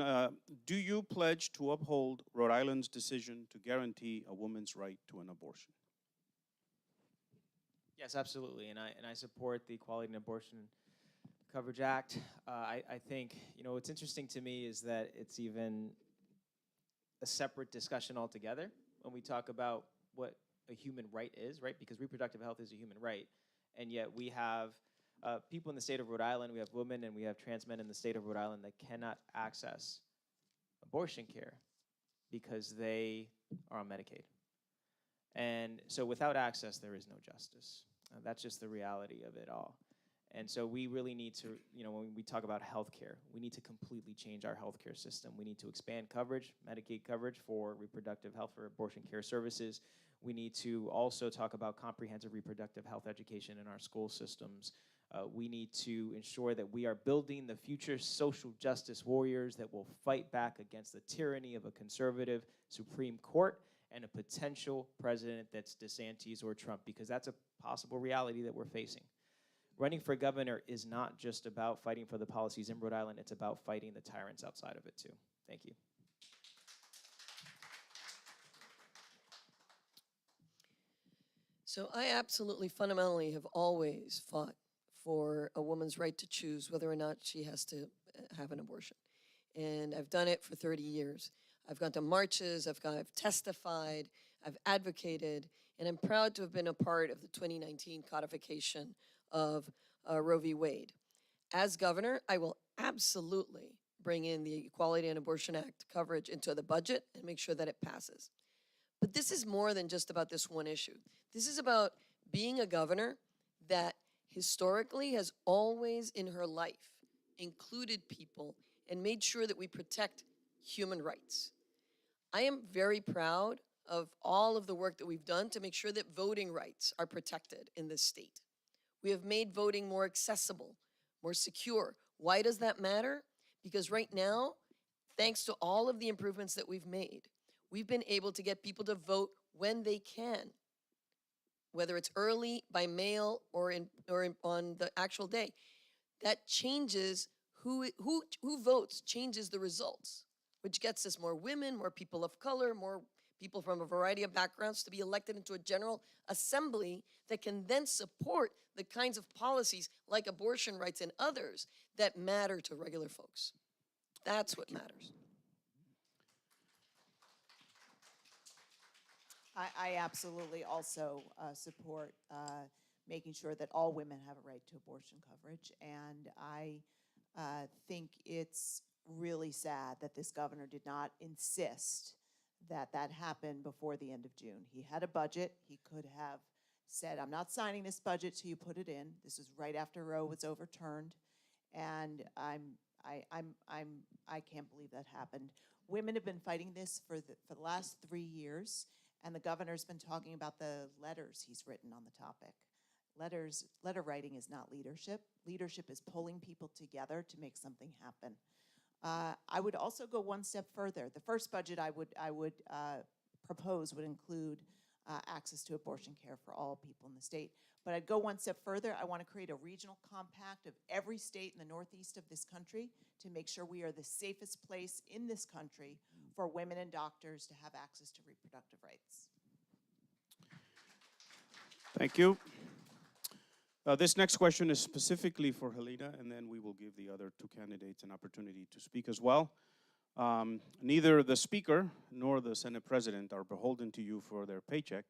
do you pledge to uphold Rhode Island's decision to guarantee a woman's right to an abortion? Yes, absolutely, and I support the Equality and Abortion Coverage Act. I think, you know, what's interesting to me is that it's even a separate discussion altogether when we talk about what a human right is, right? Because reproductive health is a human right, and yet we have people in the state of Rhode Island, we have women and we have trans men in the state of Rhode Island that cannot access abortion care because they are on Medicaid. And so without access, there is no justice. That's just the reality of it all. And so we really need to, you know, when we talk about healthcare, we need to completely change our healthcare system. We need to expand coverage, Medicaid coverage for reproductive health for abortion care services. We need to also talk about comprehensive reproductive health education in our school systems. We need to ensure that we are building the future social justice warriors that will fight back against the tyranny of a conservative Supreme Court and a potential president that's DeSantis or Trump, because that's a possible reality that we're facing. Running for governor is not just about fighting for the policies in Rhode Island, it's about fighting the tyrants outside of it too. Thank you. So I absolutely fundamentally have always fought for a woman's right to choose whether or not she has to have an abortion. And I've done it for 30 years. I've gone to marches, I've testified, I've advocated, and I'm proud to have been a part of the 2019 codification of Roe v. Wade. As governor, I will absolutely bring in the Equality and Abortion Act coverage into the budget and make sure that it passes. But this is more than just about this one issue. This is about being a governor that historically has always in her life included people and made sure that we protect human rights. I am very proud of all of the work that we've done to make sure that voting rights are protected in this state. We have made voting more accessible, more secure. Why does that matter? Because right now, thanks to all of the improvements that we've made, we've been able to get people to vote when they can, whether it's early, by mail, or on the actual day. That changes who votes, changes the results, which gets us more women, more people of color, more people from a variety of backgrounds to be elected into a general assembly that can then support the kinds of policies like abortion rights and others that matter to regular folks. That's what matters. I absolutely also support making sure that all women have a right to abortion coverage. And I think it's really sad that this governor did not insist that that happened before the end of June. He had a budget. He could have said, I'm not signing this budget till you put it in. This is right after Roe was overturned. And I can't believe that happened. Women have been fighting this for the last 3 years. And the governor's been talking about the letters he's written on the topic. Letter writing is not leadership. Leadership is pulling people together to make something happen. I would also go one step further. The first budget I would propose would include access to abortion care for all people in the state. But I'd go one step further. I want to create a regional compact of every state in the northeast of this country to make sure we are the safest place in this country for women and doctors to have access to reproductive rights. Thank you. This next question is specifically for Helena, and then we will give the other two candidates an opportunity to speak as well. Neither the Speaker nor the Senate President are beholden to you for their paycheck.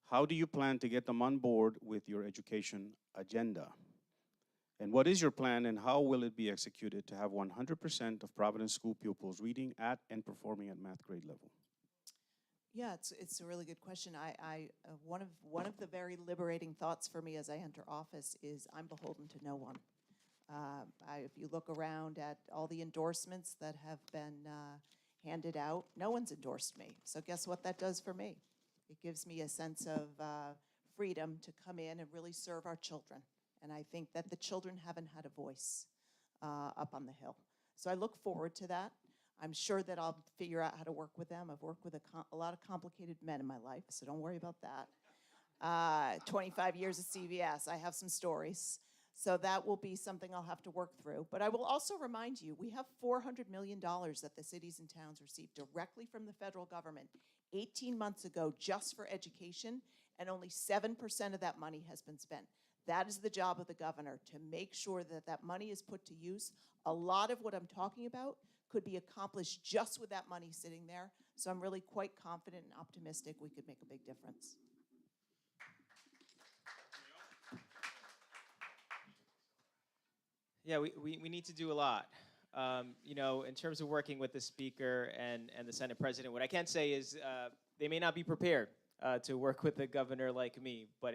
How do you plan to get them on board with your education agenda? And what is your plan and how will it be executed to have 100% of Providence school pupils reading at and performing at math grade level? Yeah, it's a really good question. One of the very liberating thoughts for me as I enter office is I'm beholden to no one. If you look around at all the endorsements that have been handed out, no one's endorsed me. So guess what that does for me? It gives me a sense of freedom to come in and really serve our children. And I think that the children haven't had a voice up on the Hill. So I look forward to that. I'm sure that I'll figure out how to work with them. I've worked with a lot of complicated men in my life, so don't worry about that. 25 years at CVS, I have some stories. So that will be something I'll have to work through. But I will also remind you, we have $400 million that the cities and towns receive directly from the federal government 18 months ago just for education, and only 7% of that money has been spent. That is the job of the governor, to make sure that that money is put to use. A lot of what I'm talking about could be accomplished just with that money sitting there. So I'm really quite confident and optimistic we could make a big difference. Yeah, we need to do a lot. You know, in terms of working with the Speaker and the Senate President, what I can say is they may not be prepared to work with a governor like me, but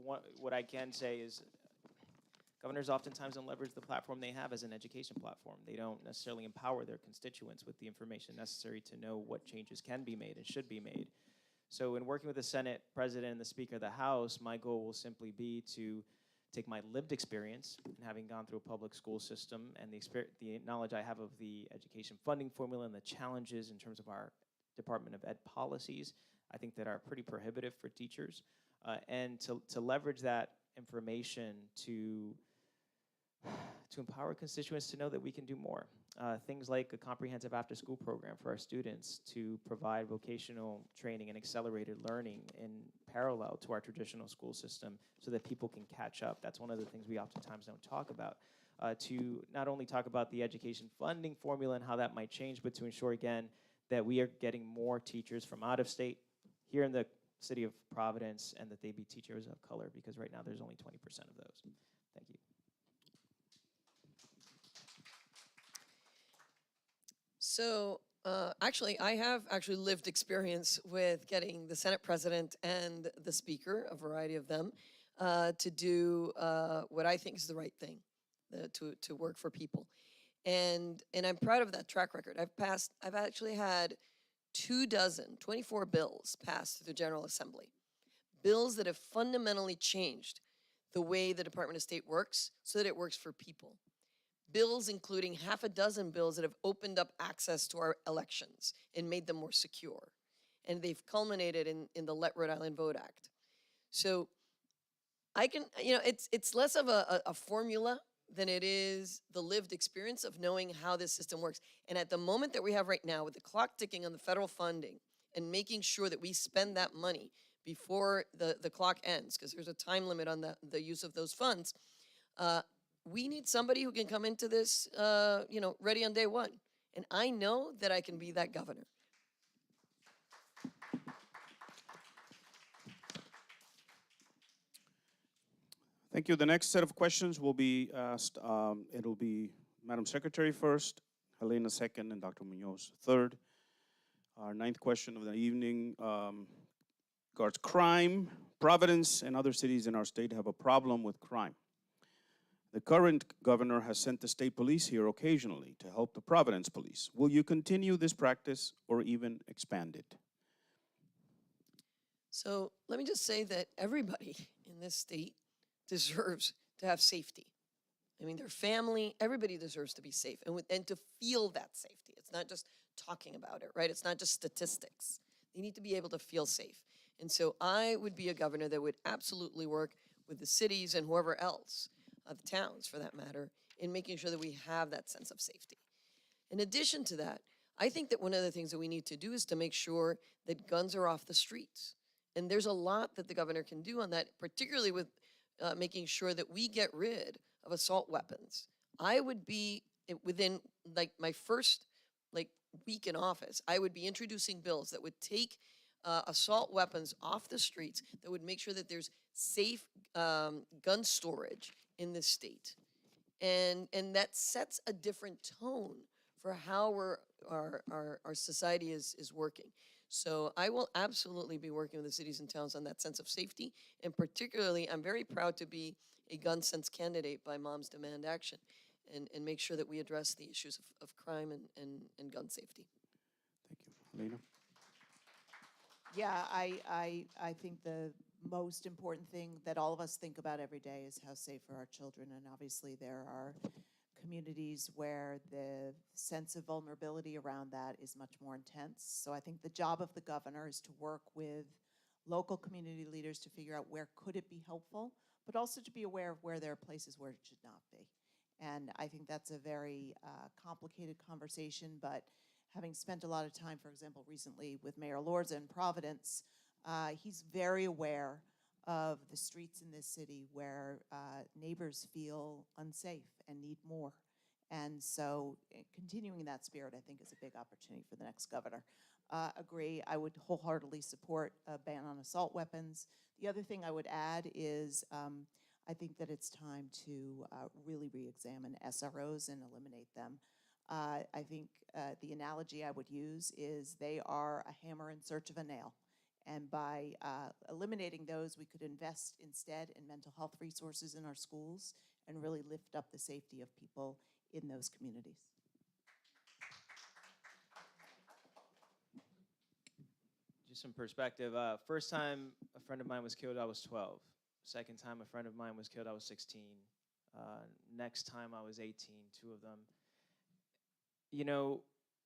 what I can say is governors oftentimes don't leverage the platform they have as an education platform. They don't necessarily empower their constituents with the information necessary to know what changes can be made and should be made. So in working with the Senate President and the Speaker of the House, my goal will simply be to take my lived experience and having gone through a public school system and the knowledge I have of the education funding formula and the challenges in terms of our Department of Ed policies, I think that are pretty prohibitive for teachers, and to leverage that information to empower constituents to know that we can do more. Things like a comprehensive after-school program for our students to provide vocational training and accelerated learning in parallel to our traditional school system so that people can catch up. That's one of the things we oftentimes don't talk about. To not only talk about the education funding formula and how that might change, but to ensure, again, that we are getting more teachers from out of state here in the city of Providence and that they be teachers of color, because right now there's only 20% of those. Thank you. So actually, I have lived experience with getting the Senate President and the Speaker, a variety of them, to do what I think is the right thing, to work for people. And I'm proud of that track record. I've actually had 24 bills passed through the General Assembly. Bills that have fundamentally changed the way the Department of State works so that it works for people. Bills including half a dozen bills that have opened up access to our elections and made them more secure. And they've culminated in the Let Rhode Island Vote Act. So I can, it's less of a formula than it is the lived experience of knowing how this system works. And at the moment that we have right now, with the clock ticking on the federal funding and making sure that we spend that money before the clock ends, because there's a time limit on the use of those funds, we need somebody who can come into this, ready on day one. And I know that I can be that governor. Thank you. The next set of questions will be asked. It'll be Madam Secretary first, Helena second, and Dr. Munoz third. Our ninth question of the evening regards crime. Providence and other cities in our state have a problem with crime. The current governor has sent the state police here occasionally to help the Providence police. Will you continue this practice or even expand it? So let me just say that everybody in this state deserves to have safety. I mean, their family, everybody deserves to be safe and to feel that safety. It's not just talking about it, right? It's not just statistics. They need to be able to feel safe. And so I would be a governor that would absolutely work with the cities and whoever else, the towns for that matter, in making sure that we have that sense of safety. In addition to that, I think that one of the things that we need to do is to make sure that guns are off the streets. And there's a lot that the governor can do on that, particularly with making sure that we get rid of assault weapons. I would be, within my first week in office, I would be introducing bills that would take assault weapons off the streets, that would make sure that there's safe gun storage in this state. And that sets a different tone for how our society is working. So I will absolutely be working with the cities and towns on that sense of safety. And particularly, I'm very proud to be a gun sense candidate by Moms Demand Action, and make sure that we address the issues of crime and gun safety. Thank you. Helena? Yeah, I think the most important thing that all of us think about every day is how safe are our children. And obviously there are communities where the sense of vulnerability around that is much more intense. So I think the job of the governor is to work with local community leaders to figure out where could it be helpful, but also to be aware of where there are places where it should not be. And I think that's a very complicated conversation, but having spent a lot of time, for example, recently with Mayor Lorza in Providence, he's very aware of the streets in this city where neighbors feel unsafe and need more. And so continuing that spirit, I think, is a big opportunity for the next governor. Agree, I would wholeheartedly support a ban on assault weapons. The other thing I would add is I think that it's time to really re-examine SROs and eliminate them. I think the analogy I would use is they are a hammer in search of a nail. And by eliminating those, we could invest instead in mental health resources in our schools and really lift up the safety of people in those communities. Just some perspective. First time a friend of mine was killed, I was 12. Second time a friend of mine was killed, I was 16. Next time I was 18, two of them. You know,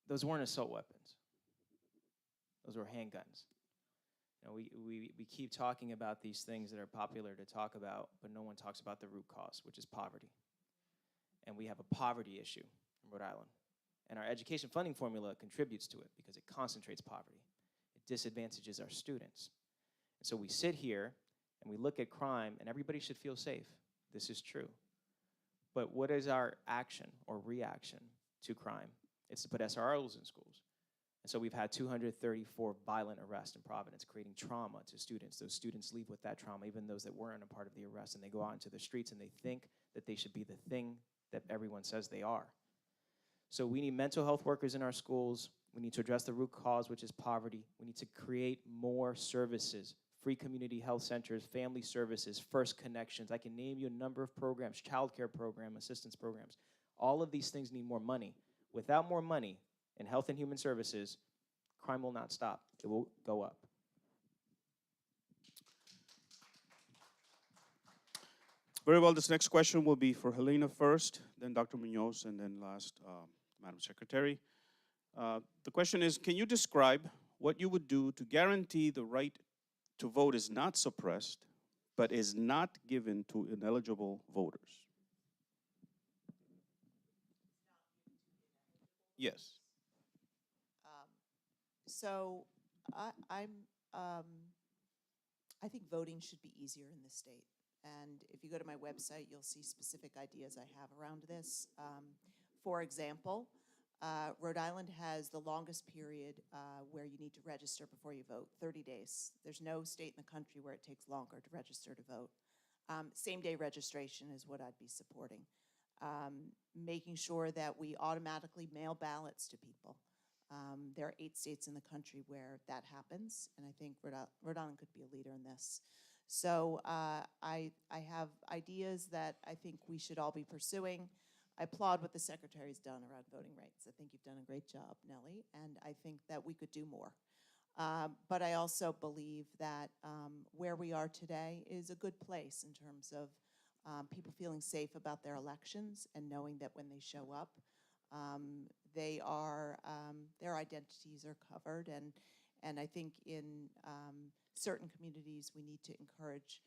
those weren't assault weapons. Those were handguns. You know, we keep talking about these things that are popular to talk about, but no one talks about the root cause, which is poverty. And we have a poverty issue in Rhode Island. And our education funding formula contributes to it because it concentrates poverty. It disadvantages our students. And so we sit here and we look at crime, and everybody should feel safe. This is true. But what is our action or reaction to crime? It's to put SROs in schools. And so we've had 234 violent arrests in Providence, creating trauma to students. Those students leave with that trauma, even those that weren't a part of the arrest, and they go out into the streets and they think that they should be the thing that everyone says they are. So we need mental health workers in our schools. We need to address the root cause, which is poverty. We need to create more services, free community health centers, family services, First Connections. I can name you a number of programs, childcare program, assistance programs. All of these things need more money. Without more money in health and human services, crime will not stop. It will go up. Very well, this next question will be for Helena first, then Dr. Munoz, and then last, Madam Secretary. The question is, can you describe what you would do to guarantee the right to vote is not suppressed, but is not given to ineligible voters? Yes. So I think voting should be easier in this state. And if you go to my website, you'll see specific ideas I have around this. For example, Rhode Island has the longest period where you need to register before you vote, 30 days. There's no state in the country where it takes longer to register to vote. Same-day registration is what I'd be supporting. Making sure that we automatically mail ballots to people. There are 8 states in the country where that happens, and I think Rhode Island could be a leader in this. So I have ideas that I think we should all be pursuing. I applaud what the Secretary's done around voting rights. I think you've done a great job, Nellie, and I think that we could do more. But I also believe that where we are today is a good place in terms of people feeling safe about their elections and knowing that when they show up, their identities are covered. And I think in certain communities, we need to encourage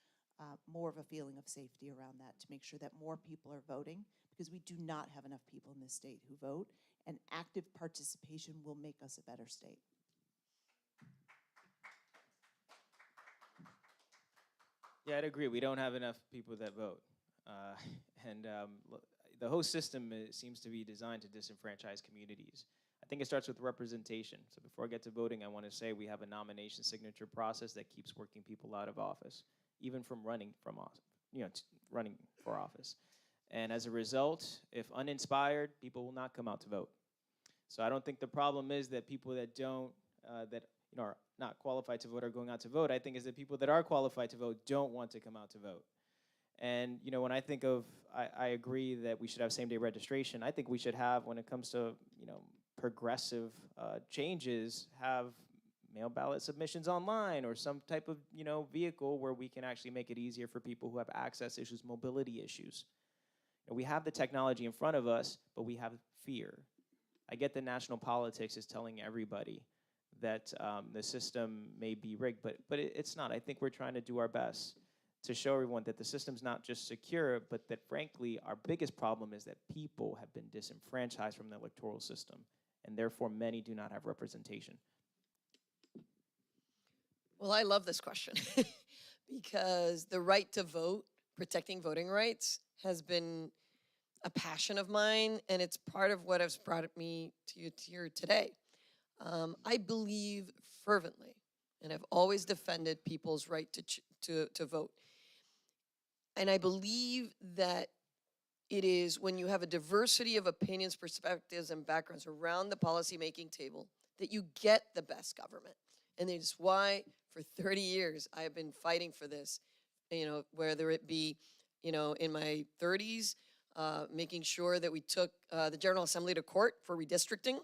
more of a feeling of safety around that to make sure that more people are voting, because we do not have enough people in this state who vote, and active participation will make us a better state. Yeah, I'd agree. We don't have enough people that vote. The whole system seems to be designed to disenfranchise communities. I think it starts with representation. So before I get to voting, I want to say we have a nomination signature process that keeps working people out of office, even from running from office, running for office. And as a result, if uninspired, people will not come out to vote. So I don't think the problem is that people that don't, are not qualified to vote are going out to vote. I think is that people that are qualified to vote don't want to come out to vote. And when I think of, I agree that we should have same-day registration. I think we should have, when it comes to progressive changes, have mail ballot submissions online or some type of vehicle where we can actually make it easier for people who have access issues, mobility issues. We have the technology in front of us, but we have fear. I get that national politics is telling everybody that the system may be rigged, but it's not. I think we're trying to do our best to show everyone that the system's not just secure, but that frankly, our biggest problem is that people have been disenfranchised from the electoral system, and therefore many do not have representation. Well, I love this question because the right to vote, protecting voting rights, has been a passion of mine, and it's part of what has brought me to you here today. I believe fervently, and I've always defended people's right to vote. And I believe that it is when you have a diversity of opinions, perspectives, and backgrounds around the policymaking table that you get the best government. And it's why for 30 years I have been fighting for this, whether it be, in my 30s, making sure that we took the General Assembly to court for redistricting,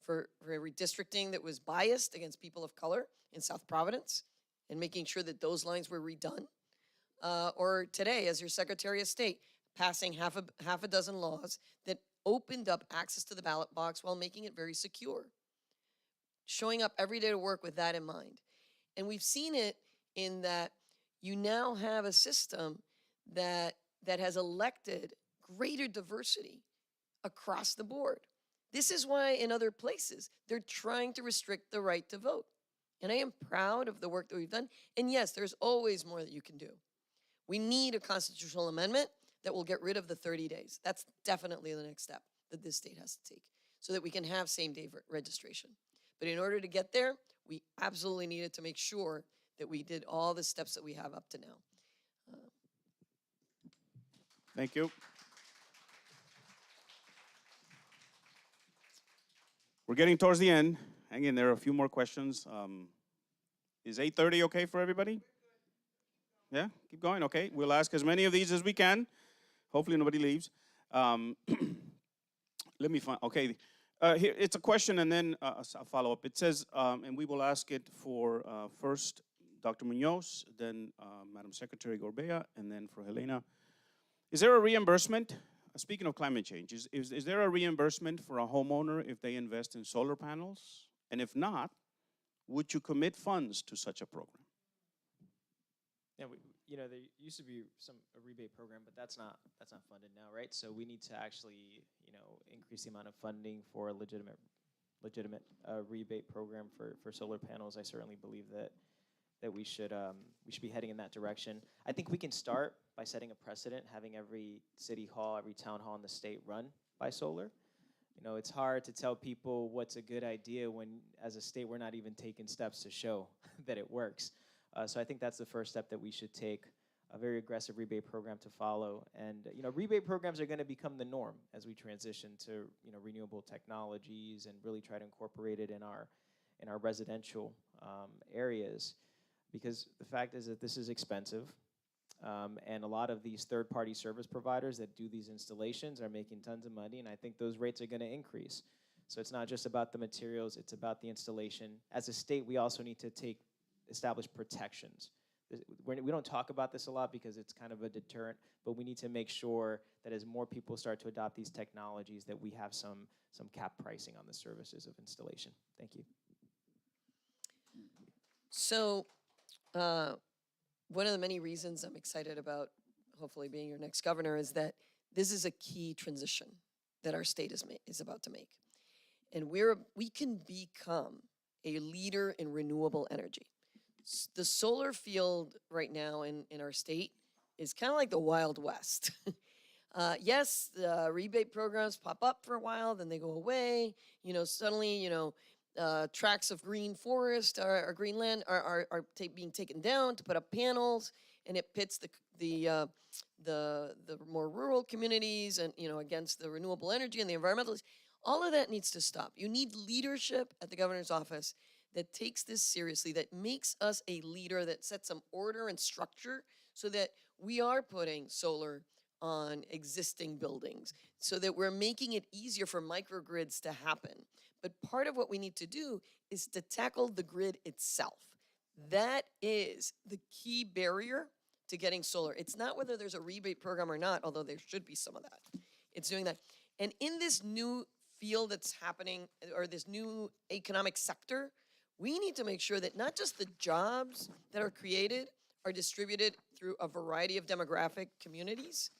for redistricting that was biased against people of color in South Providence, and making sure that those lines were redone. Or today, as your Secretary of State, passing half a dozen laws that opened up access to the ballot box while making it very secure. Showing up every day to work with that in mind. And we've seen it in that you now have a system that has elected greater diversity across the board. This is why in other places, they're trying to restrict the right to vote. And I am proud of the work that we've done. And yes, there's always more that you can do. We need a constitutional amendment that will get rid of the 30 days. That's definitely the next step that this state has to take so that we can have same-day registration. But in order to get there, we absolutely needed to make sure that we did all the steps that we have up to now. Thank you. We're getting towards the end. Hang in there, a few more questions. Is 8:30 okay for everybody? Yeah, keep going, okay. We'll ask as many of these as we can. Hopefully nobody leaves. Let me find, okay. Here, it's a question and then a follow-up. It says, and we will ask it for first Dr. Munoz, then Madam Secretary Gorbea, and then for Helena. Is there a reimbursement? Speaking of climate change, is there a reimbursement for a homeowner if they invest in solar panels? And if not, would you commit funds to such a program? Yeah, there used to be a rebate program, but that's not funded now, right? So we need to actually, increase the amount of funding for a legitimate rebate program for solar panels. I certainly believe that we should be heading in that direction. I think we can start by setting a precedent, having every city hall, every town hall in the state run by solar. It's hard to tell people what's a good idea when, as a state, we're not even taking steps to show that it works. So I think that's the first step that we should take, a very aggressive rebate program to follow. And rebate programs are going to become the norm as we transition to renewable technologies and really try to incorporate it in our residential areas. Because the fact is that this is expensive, and a lot of these third-party service providers that do these installations are making tons of money, and I think those rates are going to increase. So it's not just about the materials, it's about the installation. As a state, we also need to establish protections. We don't talk about this a lot because it's kind of a deterrent, but we need to make sure that as more people start to adopt these technologies, that we have some cap pricing on the services of installation. Thank you. So one of the many reasons I'm excited about hopefully being your next governor is that this is a key transition that our state is about to make. And we can become a leader in renewable energy. The solar field right now in our state is kind of like the Wild West. Yes, the rebate programs pop up for a while, then they go away. Suddenly, tracts of green forest or green land are being taken down to put up panels, and it pits the more rural communities and against the renewable energy and the environmentalists. All of that needs to stop. You need leadership at the governor's office that takes this seriously, that makes us a leader, that sets some order and structure so that we are putting solar on existing buildings, so that we're making it easier for microgrids to happen. But part of what we need to do is to tackle the grid itself. That is the key barrier to getting solar. It's not whether there's a rebate program or not, although there should be some of that. It's doing that. And in this new field that's happening, or this new economic sector, we need to make sure that not just the jobs that are created are distributed through a variety of demographic communities,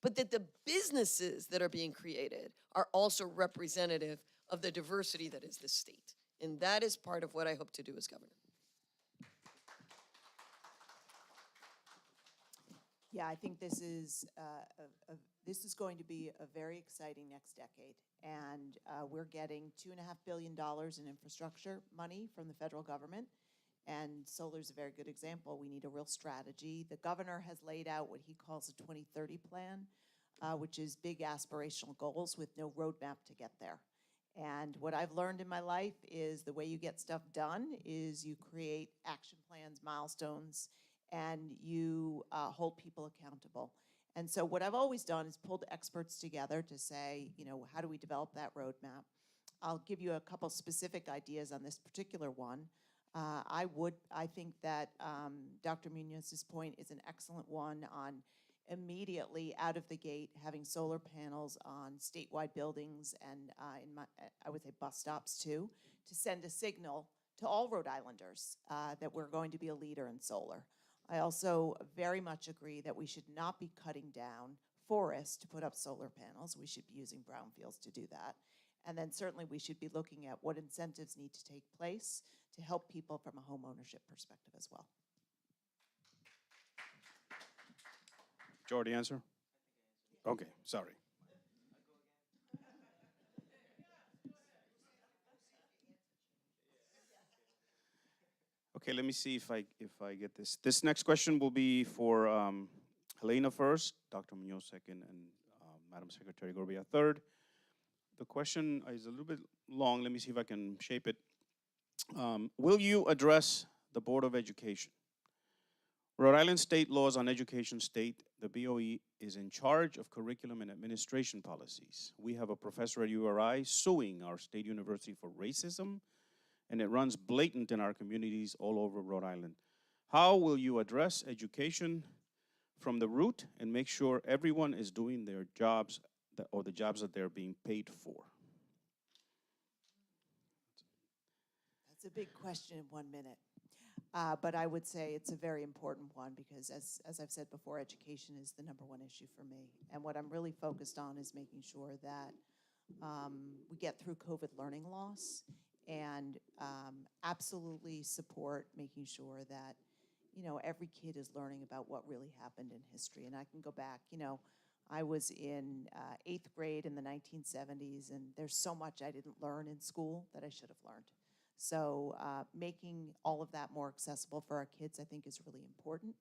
but that the businesses that are being created are also representative of the diversity that is this state. And that is part of what I hope to do as governor. Yeah, I think this is going to be a very exciting next decade, and we're getting $2.5 billion in infrastructure money from the federal government, and solar is a very good example. We need a real strategy. The governor has laid out what he calls a 2030 plan, which is big aspirational goals with no roadmap to get there. And what I've learned in my life is the way you get stuff done is you create action plans, milestones, and you hold people accountable. And so what I've always done is pulled experts together to say, how do we develop that roadmap? I'll give you a couple specific ideas on this particular one. I think that Dr. Munoz's point is an excellent one on immediately out of the gate having solar panels on statewide buildings and I would say bus stops too, to send a signal to all Rhode Islanders that we're going to be a leader in solar. I also very much agree that we should not be cutting down forests to put up solar panels. We should be using brownfields to do that. And then certainly we should be looking at what incentives need to take place to help people from a home ownership perspective as well. Jordy, answer? Okay, sorry. Okay, let me see if I get this. This next question will be for Helena first, Dr. Munoz second, and Madam Secretary Gorbea third. The question is a little bit long. Let me see if I can shape it. Will you address the Board of Education? Rhode Island state laws on education state the BOE is in charge of curriculum and administration policies. We have a professor at URI suing our state university for racism, and it runs blatant in our communities all over Rhode Island. How will you address education from the root and make sure everyone is doing their jobs or the jobs that they're being paid for? That's a big question in 1 minute. But I would say it's a very important one because as I've said before, education is the #1 issue for me. And what I'm really focused on is making sure that we get through COVID learning loss and absolutely support making sure that, every kid is learning about what really happened in history. And I can go back, I was in 8th grade in the 1970s, and there's so much I didn't learn in school that I should have learned. So making all of that more accessible for our kids, I think, is really important.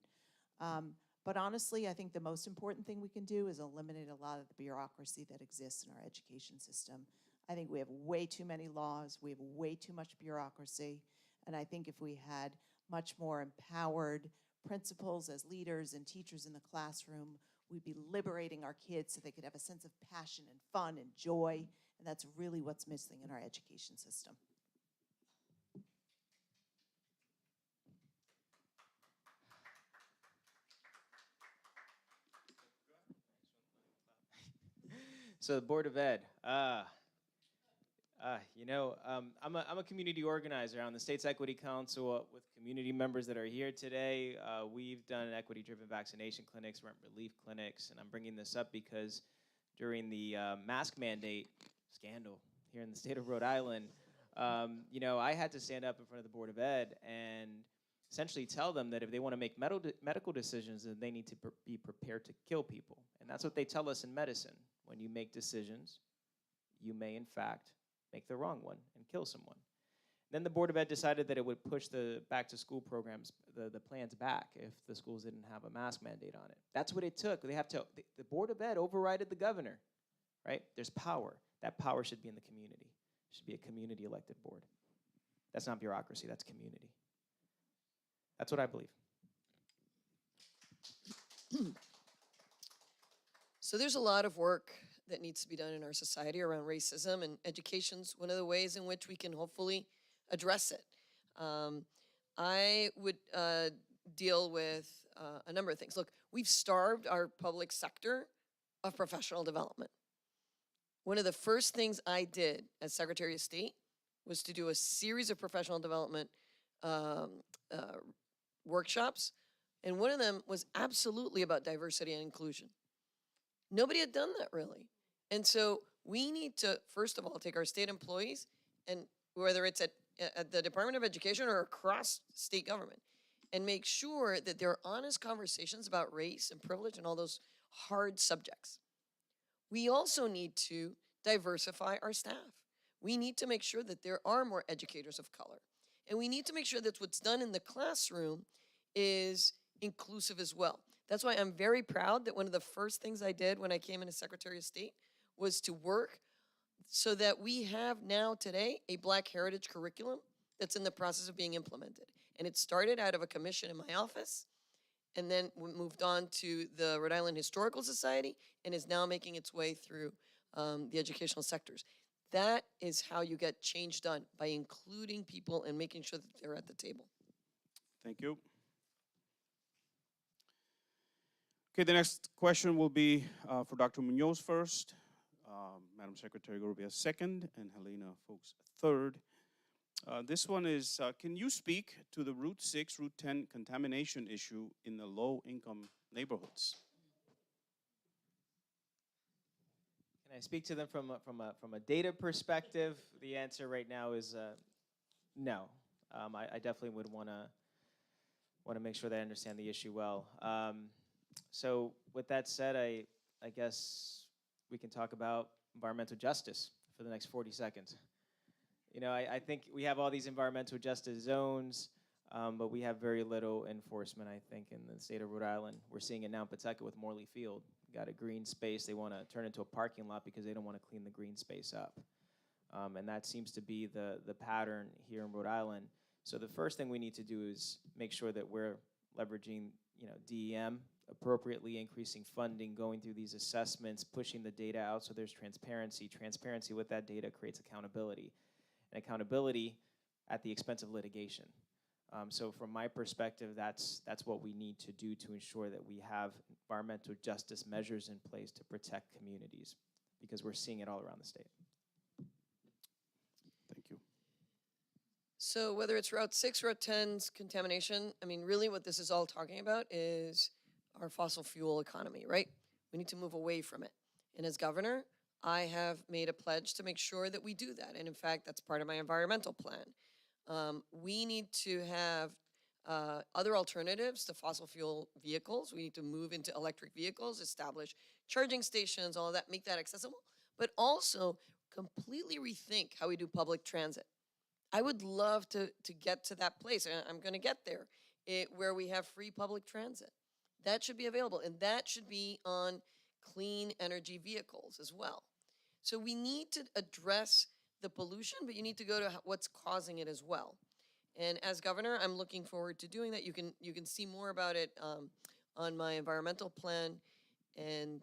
But honestly, I think the most important thing we can do is eliminate a lot of the bureaucracy that exists in our education system. I think we have way too many laws, we have way too much bureaucracy, and I think if we had much more empowered principals as leaders and teachers in the classroom, we'd be liberating our kids so they could have a sense of passion and fun and joy, and that's really what's missing in our education system. So the Board of Ed, I'm a community organizer on the State's Equity Council with community members that are here today. We've done equity-driven vaccination clinics, rent relief clinics, and I'm bringing this up because during the mask mandate scandal here in the state of Rhode Island, I had to stand up in front of the Board of Ed and essentially tell them that if they want to make medical decisions, then they need to be prepared to kill people. And that's what they tell us in medicine. When you make decisions, you may, in fact, make the wrong one and kill someone. Then the Board of Ed decided that it would push the back-to-school programs, the plans back if the schools didn't have a mask mandate on it. That's what it took. The Board of Ed overrided the governor, right? There's power. That power should be in the community. It should be a community-elected board. That's not bureaucracy. That's community. That's what I believe. So there's a lot of work that needs to be done in our society around racism, and education's one of the ways in which we can hopefully address it. I would deal with a number of things. Look, we've starved our public sector of professional development. One of the first things I did as Secretary of State was to do a series of professional development workshops, and one of them was absolutely about diversity and inclusion. Nobody had done that really. And so we need to, first of all, take our state employees, and whether it's at the Department of Education or across state government, and make sure that there are honest conversations about race and privilege and all those hard subjects. We also need to diversify our staff. We need to make sure that there are more educators of color. And we need to make sure that what's done in the classroom is inclusive as well. That's why I'm very proud that one of the first things I did when I came in as Secretary of State was to work so that we have now today a Black Heritage curriculum that's in the process of being implemented. And it started out of a commission in my office, and then we moved on to the Rhode Island Historical Society, and is now making its way through the educational sectors. That is how you get change done, by including people and making sure that they're at the table. Thank you. Okay, the next question will be for Dr. Munoz first, Madam Secretary Gorbea second, and Helena Folks third. This one is, can you speak to the Route 6, Route 10 contamination issue in the low-income neighborhoods? Can I speak to them from a data perspective? The answer right now is no. I definitely would want to make sure that I understand the issue well. So with that said, I guess we can talk about environmental justice for the next 40 seconds. You know, I think we have all these environmental justice zones, but we have very little enforcement, I think, in the state of Rhode Island. We're seeing it now in Pawtucket with Morley Field. Got a green space. They want to turn it into a parking lot because they don't want to clean the green space up. And that seems to be the pattern here in Rhode Island. So the first thing we need to do is make sure that we're leveraging, DEM, appropriately increasing funding, going through these assessments, pushing the data out so there's transparency. Transparency with that data creates accountability. And accountability at the expense of litigation. So from my perspective, that's what we need to do to ensure that we have environmental justice measures in place to protect communities, because we're seeing it all around the state. Thank you. So whether it's Route 6, Route 10's contamination, I mean, really what this is all talking about is our fossil fuel economy, right? We need to move away from it. And as governor, I have made a pledge to make sure that we do that. And in fact, that's part of my environmental plan. We need to have other alternatives to fossil fuel vehicles. We need to move into electric vehicles, establish charging stations, all of that, make that accessible, but also completely rethink how we do public transit. I would love to get to that place, and I'm gonna get there, where we have free public transit. That should be available, and that should be on clean energy vehicles as well. So we need to address the pollution, but you need to go to what's causing it as well. And as governor, I'm looking forward to doing that. You can see more about it on my environmental plan, and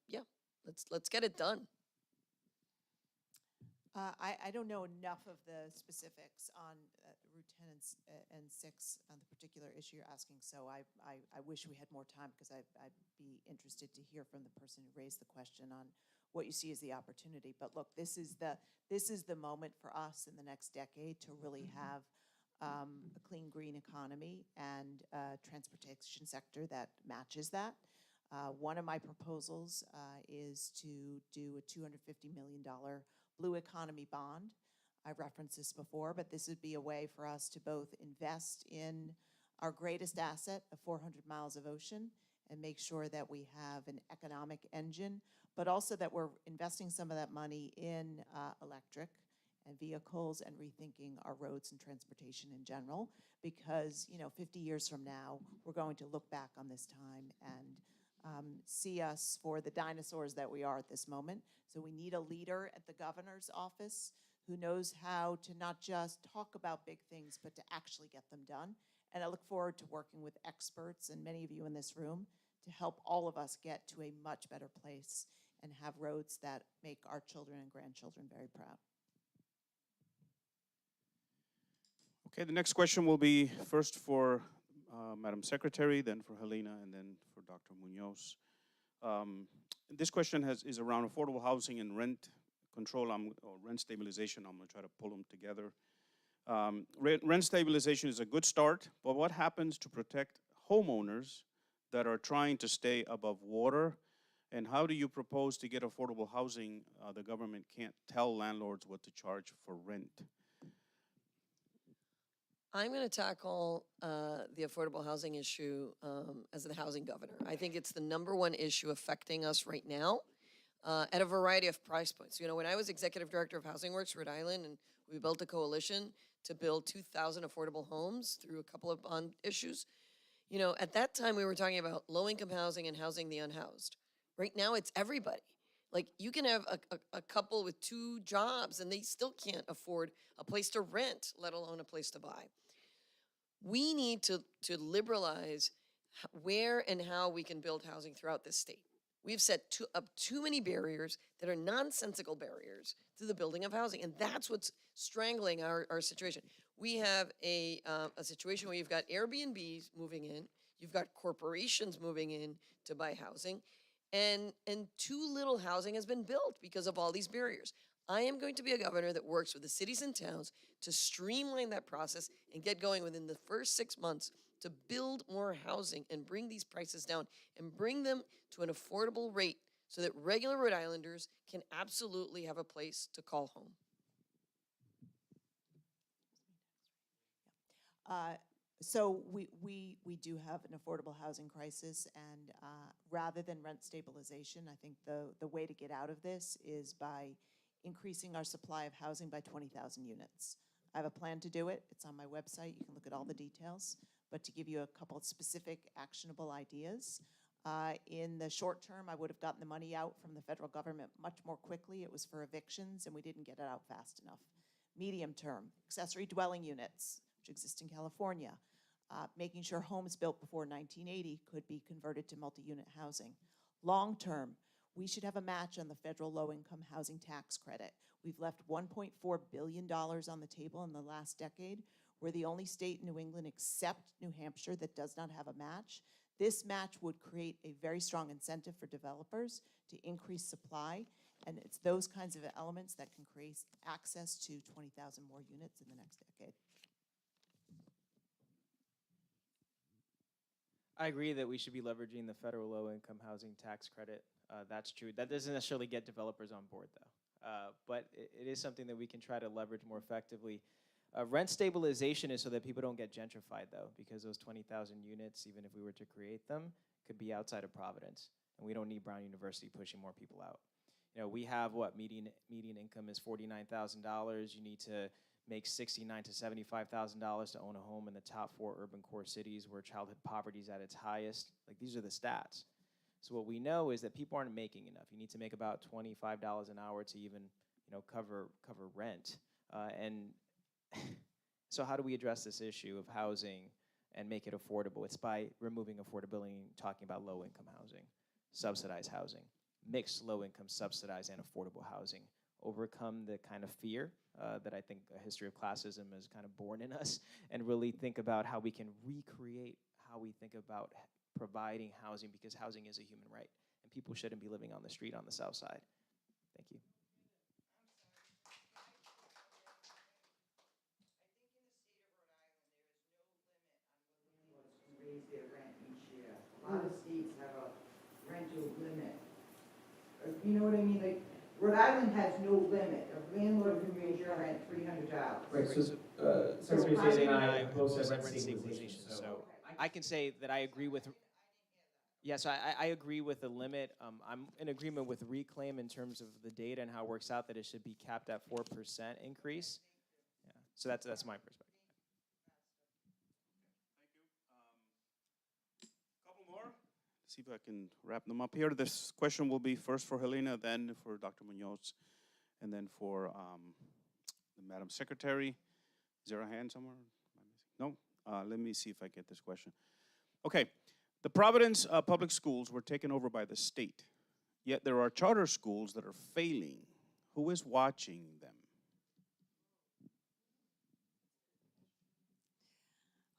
yeah, let's get it done. I don't know enough of the specifics on Route 10 and 6 on the particular issue you're asking, so I wish we had more time, because I'd be interested to hear from the person who raised the question on what you see as the opportunity. But look, this is the moment for us in the next decade to really have a clean, green economy and a transportation sector that matches that. One of my proposals is to do a $250 million blue economy bond. I've referenced this before, but this would be a way for us to both invest in our greatest asset of 400 miles of ocean and make sure that we have an economic engine, but also that we're investing some of that money in electric and vehicles and rethinking our roads and transportation in general, because 50 years from now, we're going to look back on this time and see us for the dinosaurs that we are at this moment. So we need a leader at the governor's office who knows how to not just talk about big things, but to actually get them done. And I look forward to working with experts and many of you in this room to help all of us get to a much better place and have roads that make our children and grandchildren very proud. Okay, the next question will be first for Madam Secretary, then for Helena, and then for Dr. Munoz. This question is around affordable housing and rent control or rent stabilization. I'm going to try to pull them together. Rent stabilization is a good start, but what happens to protect homeowners that are trying to stay above water? And how do you propose to get affordable housing? The government can't tell landlords what to charge for rent. I'm going to tackle the affordable housing issue as the housing governor. I think it's the #1 issue affecting us right now at a variety of price points. When I was executive director of Housing Works Rhode Island, and we built a coalition to build 2,000 affordable homes through a couple of bond issues, at that time we were talking about low-income housing and housing the unhoused. Right now it's everybody. Like, you can have a couple with 2 jobs and they still can't afford a place to rent, let alone a place to buy. We need to liberalize where and how we can build housing throughout this state. We've set up too many barriers that are nonsensical barriers to the building of housing, and that's what's strangling our situation. We have a situation where you've got Airbnbs moving in, you've got corporations moving in to buy housing, and too little housing has been built because of all these barriers. I am going to be a governor that works with the cities and towns to streamline that process and get going within the first 6 months to build more housing and bring these prices down and bring them to an affordable rate so that regular Rhode Islanders can absolutely have a place to call home. So we do have an affordable housing crisis, and rather than rent stabilization, I think the way to get out of this is by increasing our supply of housing by 20,000 units. I have a plan to do it. It's on my website. You can look at all the details. But to give you a couple of specific actionable ideas, in the short term, I would have gotten the money out from the federal government much more quickly. It was for evictions, and we didn't get it out fast enough. Medium term, accessory dwelling units, which exist in California, making sure homes built before 1980 could be converted to multi-unit housing. Long term, we should have a match on the federal low-income housing tax credit. We've left $1.4 billion on the table in the last decade. We're the only state in New England except New Hampshire that does not have a match. This match would create a very strong incentive for developers to increase supply, and it's those kinds of elements that can create access to 20,000 more units in the next decade. I agree that we should be leveraging the federal low-income housing tax credit. That's true. That doesn't necessarily get developers on board, though. But it is something that we can try to leverage more effectively. Rent stabilization is so that people don't get gentrified, though, because those 20,000 units, even if we were to create them, could be outside of Providence. And we don't need Brown University pushing more people out. We have median income is $49,000. You need to make $69,000 to $75,000 to own a home in the top 4 urban core cities where childhood poverty is at its highest. Like, these are the stats. So what we know is that people aren't making enough. You need to make about $25 an hour to even, cover rent. And so how do we address this issue of housing and make it affordable? It's by removing affordability and talking about low-income housing, subsidized housing, mixed low-income, subsidized, and affordable housing. Overcome the kind of fear that I think a history of classism is kind of born in us, and really think about how we can recreate how we think about providing housing, because housing is a human right, and people shouldn't be living on the street on the South Side. Thank you. Raise their rent each year. A lot of states have a rental limit. You know what I mean? Like, Rhode Island has no limit. A landlord can raise your rent $300. Right, so Secretary Zane and I both said rent stabilization, so I can say that I agree with. Yes, I agree with the limit. I'm in agreement with Reclaim in terms of the data and how it works out that it should be capped at 4% increase. Yeah. So that's my perspective. Couple more. See if I can wrap them up here. This question will be first for Helena, then for Dr. Munoz, and then for the Madam Secretary. Is there a hand somewhere? No? Let me see if I get this question. Okay. The Providence public schools were taken over by the state, yet there are charter schools that are failing. Who is watching them?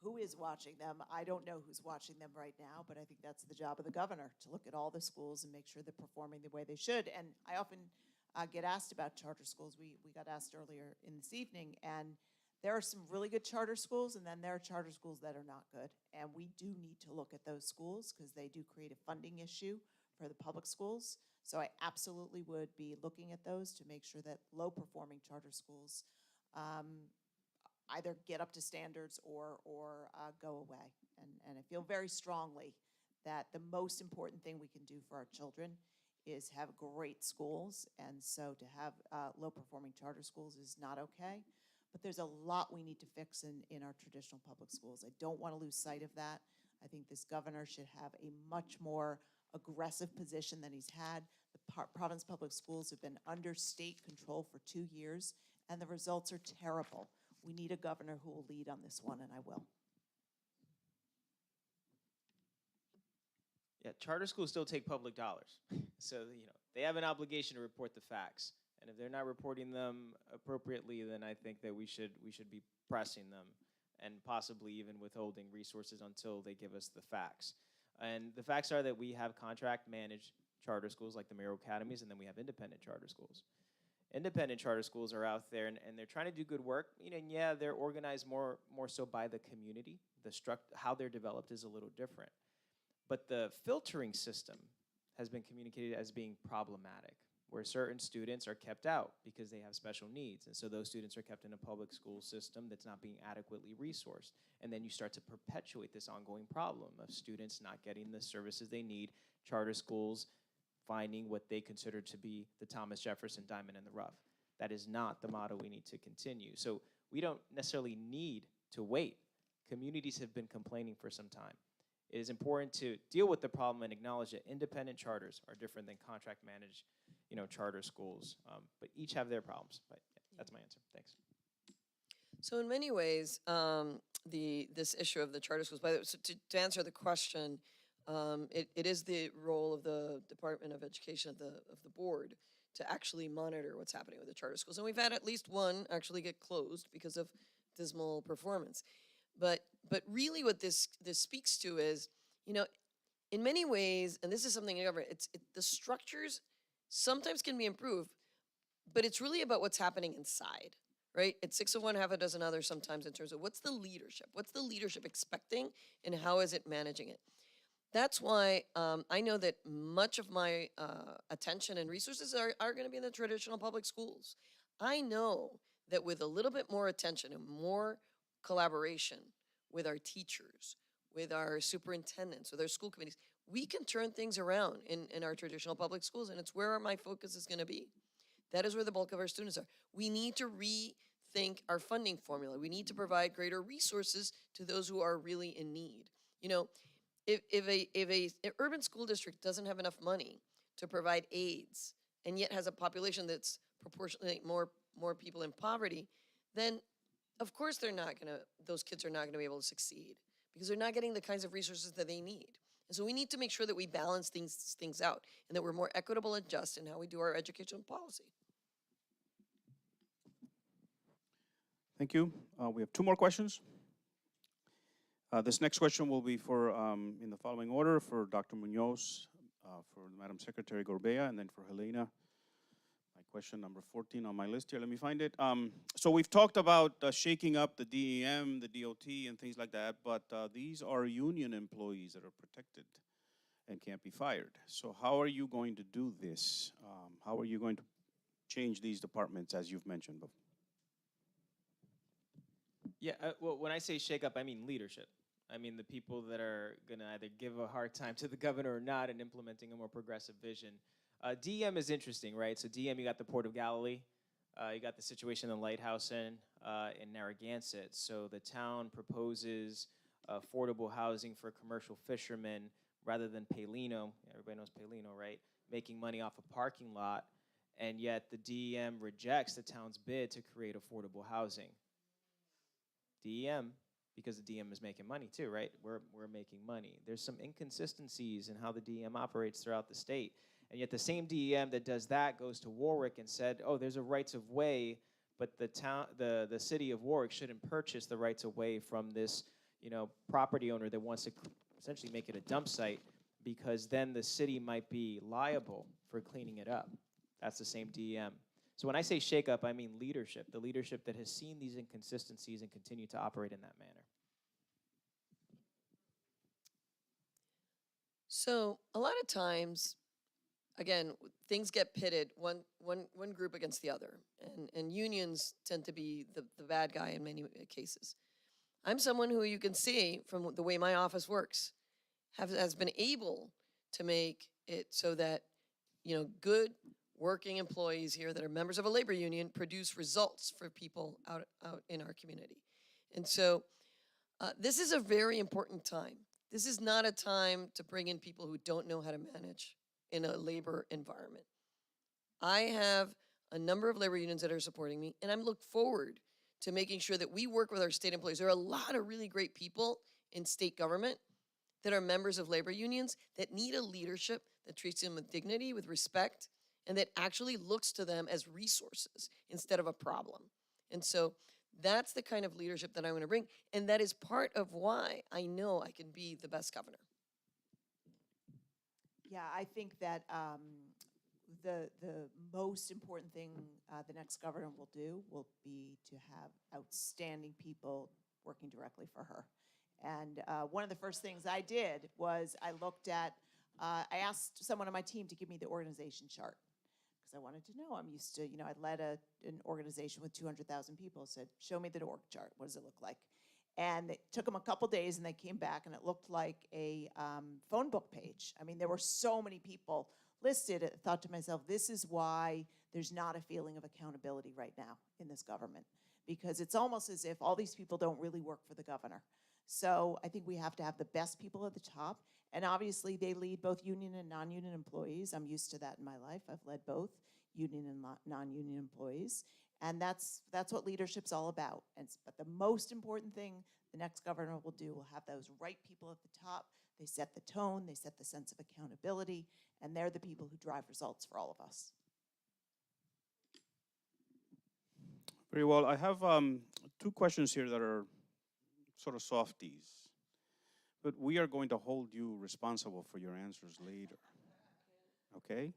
Who is watching them? I don't know who's watching them right now, but I think that's the job of the governor, to look at all the schools and make sure they're performing the way they should. And I often get asked about charter schools. We got asked earlier in this evening, and there are some really good charter schools, and then there are charter schools that are not good. And we do need to look at those schools because they do create a funding issue for the public schools. So I absolutely would be looking at those to make sure that low-performing charter schools either get up to standards or go away. And I feel very strongly that the most important thing we can do for our children is have great schools. And so to have low-performing charter schools is not okay. But there's a lot we need to fix in our traditional public schools. I don't want to lose sight of that. I think this governor should have a much more aggressive position than he's had. The Providence Public Schools have been under state control for 2 years, and the results are terrible. We need a governor who will lead on this one, and I will. Yeah, charter schools still take public dollars. So, they have an obligation to report the facts. And if they're not reporting them appropriately, then I think that we should be pressing them and possibly even withholding resources until they give us the facts. And the facts are that we have contract managed charter schools like the Mayo Academies, and then we have independent charter schools. Independent charter schools are out there, and they're trying to do good work. And yeah, they're organized more so by the community. How they're developed is a little different. But the filtering system has been communicated as being problematic, where certain students are kept out because they have special needs. And so those students are kept in a public school system that's not being adequately resourced. And then you start to perpetuate this ongoing problem of students not getting the services they need, charter schools finding what they consider to be the Thomas Jefferson diamond in the rough. That is not the model we need to continue. So we don't necessarily need to wait. Communities have been complaining for some time. It is important to deal with the problem and acknowledge that independent charters are different than contract managed charter schools, but each have their problems. But yeah, that's my answer. Thanks. So in many ways, this issue of the charter schools, by the way, so to answer the question, it is the role of the Department of Education of the board to actually monitor what's happening with the charter schools. And we've had at least one actually get closed because of dismal performance. But really what this speaks to is, in many ways, and this is something in government, the structures sometimes can be improved, but it's really about what's happening inside, right? It's 6 of one, half a dozen others sometimes in terms of what's the leadership? What's the leadership expecting and how is it managing it? That's why I know that much of my attention and resources are going to be in the traditional public schools. I know that with a little bit more attention and more collaboration with our teachers, with our superintendents, with our school committees, we can turn things around in our traditional public schools, and it's where my focus is going to be. That is where the bulk of our students are. We need to rethink our funding formula. We need to provide greater resources to those who are really in need. If an urban school district doesn't have enough money to provide aids and yet has a population that's proportionally more people in poverty, then of course those kids are not going to be able to succeed because they're not getting the kinds of resources that they need. And so we need to make sure that we balance things out and that we're more equitable and just in how we do our educational policy. Thank you. We have 2 more questions. This next question will be for, in the following order, for Dr. Munoz, for Madam Secretary Gorbea, and then for Helena. My question number 14 on my list here. Let me find it. So we've talked about shaking up the DEM, the DOT, and things like that, but these are union employees that are protected and can't be fired. So how are you going to do this? How are you going to change these departments, as you've mentioned before? Yeah, well, when I say shake up, I mean leadership. I mean, the people that are going to either give a hard time to the governor or not in implementing a more progressive vision. DEM is interesting, right? So DEM, you got the Port of Galilee. You got the situation in the Lighthouse in Narragansett. So the town proposes affordable housing for commercial fishermen rather than Palino. Everybody knows Palino, right? Making money off a parking lot. And yet the DEM rejects the town's bid to create affordable housing. DEM, because the DEM is making money too, right? We're making money. There's some inconsistencies in how the DEM operates throughout the state. And yet the same DEM that does that goes to Warwick and said, oh, there's a rights of way, but the city of Warwick shouldn't purchase the rights of way from this, property owner that wants to essentially make it a dump site, because then the city might be liable for cleaning it up. That's the same DEM. So when I say shake up, I mean leadership, the leadership that has seen these inconsistencies and continue to operate in that manner. So a lot of times, again, things get pitted one group against the other, and unions tend to be the bad guy in many cases. I'm someone who, you can see from the way my office works, has been able to make it so that, good working employees here that are members of a labor union produce results for people out in our community. And so this is a very important time. This is not a time to bring in people who don't know how to manage in a labor environment. I have a number of labor unions that are supporting me, and I'm look forward to making sure that we work with our state employees. There are a lot of really great people in state government that are members of labor unions that need a leadership that treats them with dignity, with respect, and that actually looks to them as resources instead of a problem. And so that's the kind of leadership that I want to bring, and that is part of why I know I can be the best governor. Yeah, I think that the most important thing the next governor will do will be to have outstanding people working directly for her. And one of the first things I did was I asked someone on my team to give me the organization chart, because I wanted to know. I'm used to, I led an organization with 200,000 people. Said, show me the org chart. What does it look like? And it took them a couple days, and they came back, and it looked like a phone book page. I mean, there were so many people listed. I thought to myself, this is why there's not a feeling of accountability right now in this government, because it's almost as if all these people don't really work for the governor. So I think we have to have the best people at the top, and obviously they lead both union and non-union employees. I'm used to that in my life. I've led both union and non-union employees. And that's what leadership's all about. But the most important thing the next governor will do will have those right people at the top. They set the tone, they set the sense of accountability, and they're the people who drive results for all of us. Very well. I have two questions here that are sort of softies, but we are going to hold you responsible for your answers later. Okay?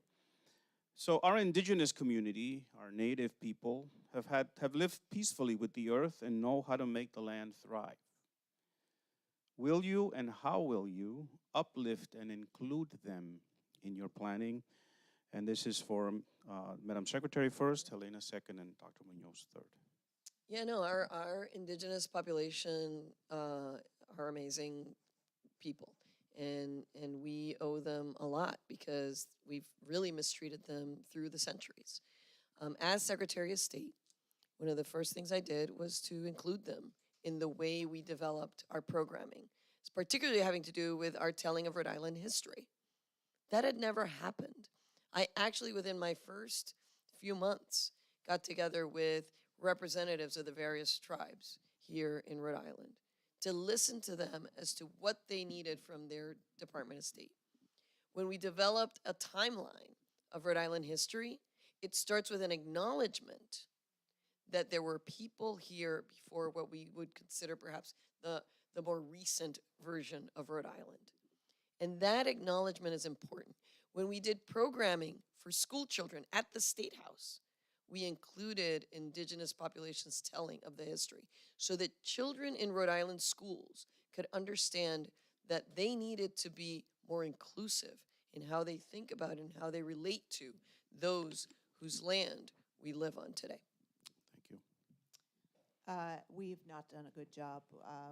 So our indigenous community, our native people, have lived peacefully with the earth and know how to make the land thrive. Will you, and how will you, uplift and include them in your planning? And this is for Madam Secretary first, Helena second, and Dr. Munoz third. Yeah, no, our indigenous population are amazing people. And we owe them a lot because we've really mistreated them through the centuries. As Secretary of State, one of the first things I did was to include them in the way we developed our programming. It's particularly having to do with our telling of Rhode Island history. That had never happened. I actually, within my first few months, got together with representatives of the various tribes here in Rhode Island to listen to them as to what they needed from their Department of State. When we developed a timeline of Rhode Island history, it starts with an acknowledgement that there were people here before what we would consider perhaps the more recent version of Rhode Island. And that acknowledgement is important. When we did programming for school children at the State House, we included indigenous populations telling of the history so that children in Rhode Island schools could understand that they needed to be more inclusive in how they think about and how they relate to those whose land we live on today. Thank you. We've not done a good job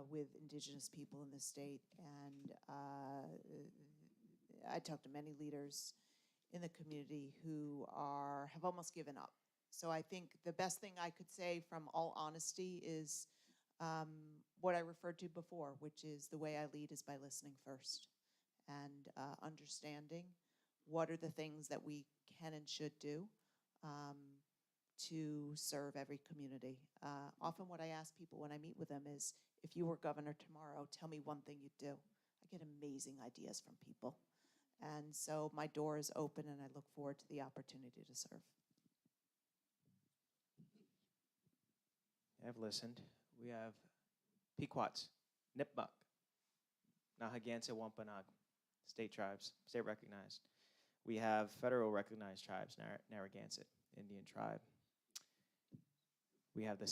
with Indigenous people in the state, and I talked to many leaders in the community who have almost given up. So I think the best thing I could say, from all honesty, is what I referred to before, which is the way I lead is by listening first and understanding what are the things that we can and should do to serve every community. Often what I ask people when I meet with them is, if you were governor tomorrow, tell me one thing you'd do. I get amazing ideas from people. And so my door is open, and I look forward to the opportunity to serve. I've listened. We have Pequots, Nipmuc, Nahagantse Wampanoag, state tribes, state recognized. We have federal recognized tribes, Narragansett, Indian tribe. We have the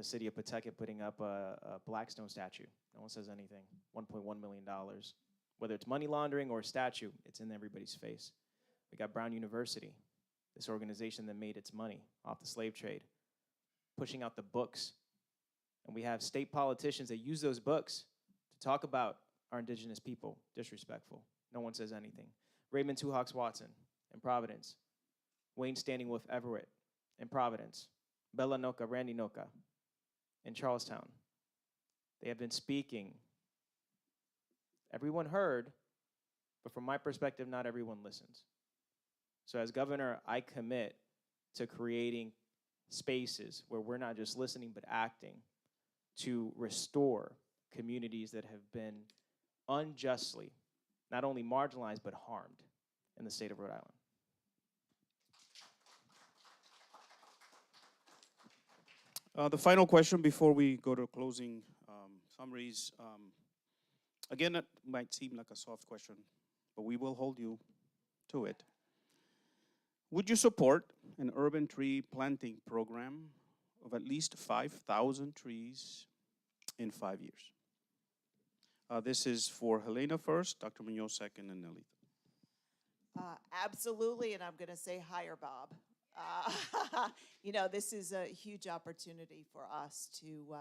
city of Pawtucket putting up a Blackstone statue. No one says anything. $1.1 million. Whether it's money laundering or a statue, it's in everybody's face. We got Brown University, this organization that made its money off the slave trade, pushing out the books. And we have state politicians that use those books to talk about our indigenous people. Disrespectful. No one says anything. Raymond Two Hawks Watson in Providence. Wayne Standing Wolf Everett in Providence. Bella Noka, Randy Noka in Charlestown. They have been speaking. Everyone heard, but from my perspective, not everyone listens. So as governor, I commit to creating spaces where we're not just listening, but acting to restore communities that have been unjustly, not only marginalized, but harmed in the state of Rhode Island. The final question before we go to closing summaries. Again, it might seem like a soft question, but we will hold you to it. Would you support an urban tree planting program of at least 5,000 trees in 5 years? This is for Helena first, Dr. Munoz second, and Nelly. Absolutely, and I'm going to say higher, Bob. This is a huge opportunity for us to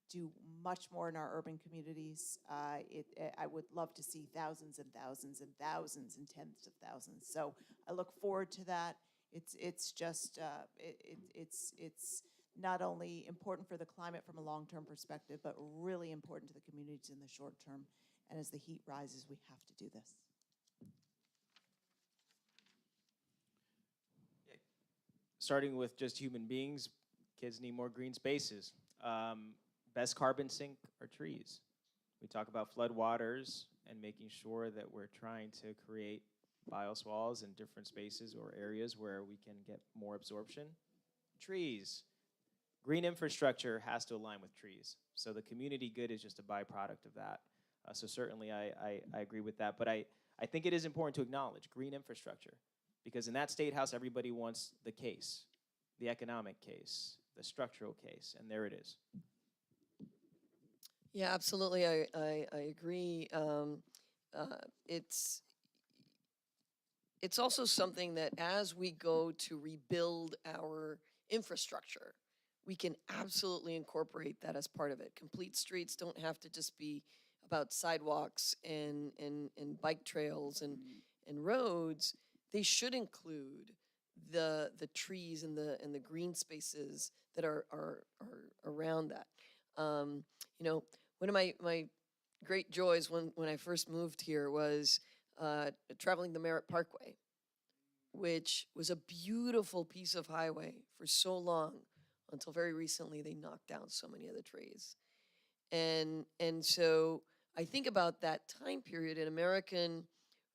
do much more in our urban communities. I would love to see thousands and thousands and thousands and tens of thousands. So I look forward to that. It's not only important for the climate from a long-term perspective, but really important to the communities in the short term. And as the heat rises, we have to do this. Starting with just human beings, kids need more green spaces. Best carbon sink are trees. We talk about floodwaters and making sure that we're trying to create bioswales in different spaces or areas where we can get more absorption. Trees. Green infrastructure has to align with trees. So the community good is just a byproduct of that. So certainly I agree with that. But I think it is important to acknowledge green infrastructure, because in that state house, everybody wants the case, the economic case, the structural case, and there it is. Yeah, absolutely. I agree. It's also something that as we go to rebuild our infrastructure, we can absolutely incorporate that as part of it. Complete streets don't have to just be about sidewalks and bike trails and roads. They should include the trees and the green spaces that are around that. One of my great joys when I first moved here was traveling the Merritt Parkway, which was a beautiful piece of highway for so long, until very recently they knocked down so many of the trees. And so I think about that time period in American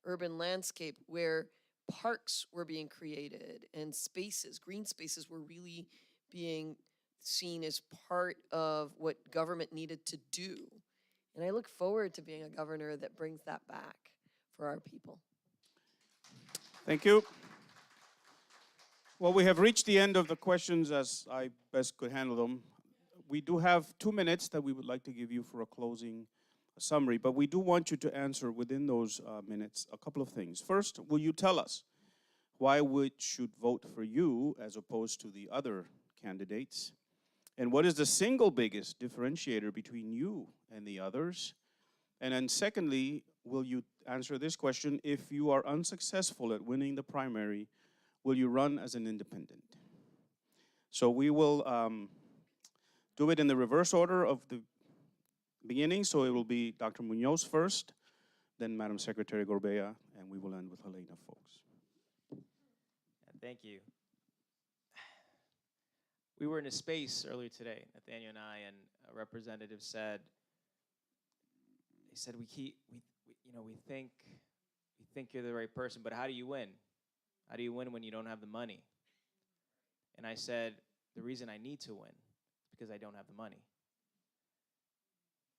urban landscape where parks were being created and spaces, green spaces, were really being seen as part of what government needed to do. And I look forward to being a governor that brings that back for our people. Thank you. Well, we have reached the end of the questions as I best could handle them. We do have 2 minutes that we would like to give you for a closing summary, but we do want you to answer within those minutes a couple of things. First, will you tell us why we should vote for you as opposed to the other candidates? And what is the single biggest differentiator between you and the others? And then secondly, will you answer this question? If you are unsuccessful at winning the primary, will you run as an independent? So we will do it in the reverse order of the beginning. So it will be Dr. Munoz first, then Madam Secretary Gorbea, and we will end with Helena, folks. Thank you. We were in a space earlier today, Nathaniel and I, and a representative said, we think you're the right person, but how do you win? How do you win when you don't have the money? And I said, the reason I need to win is because I don't have the money.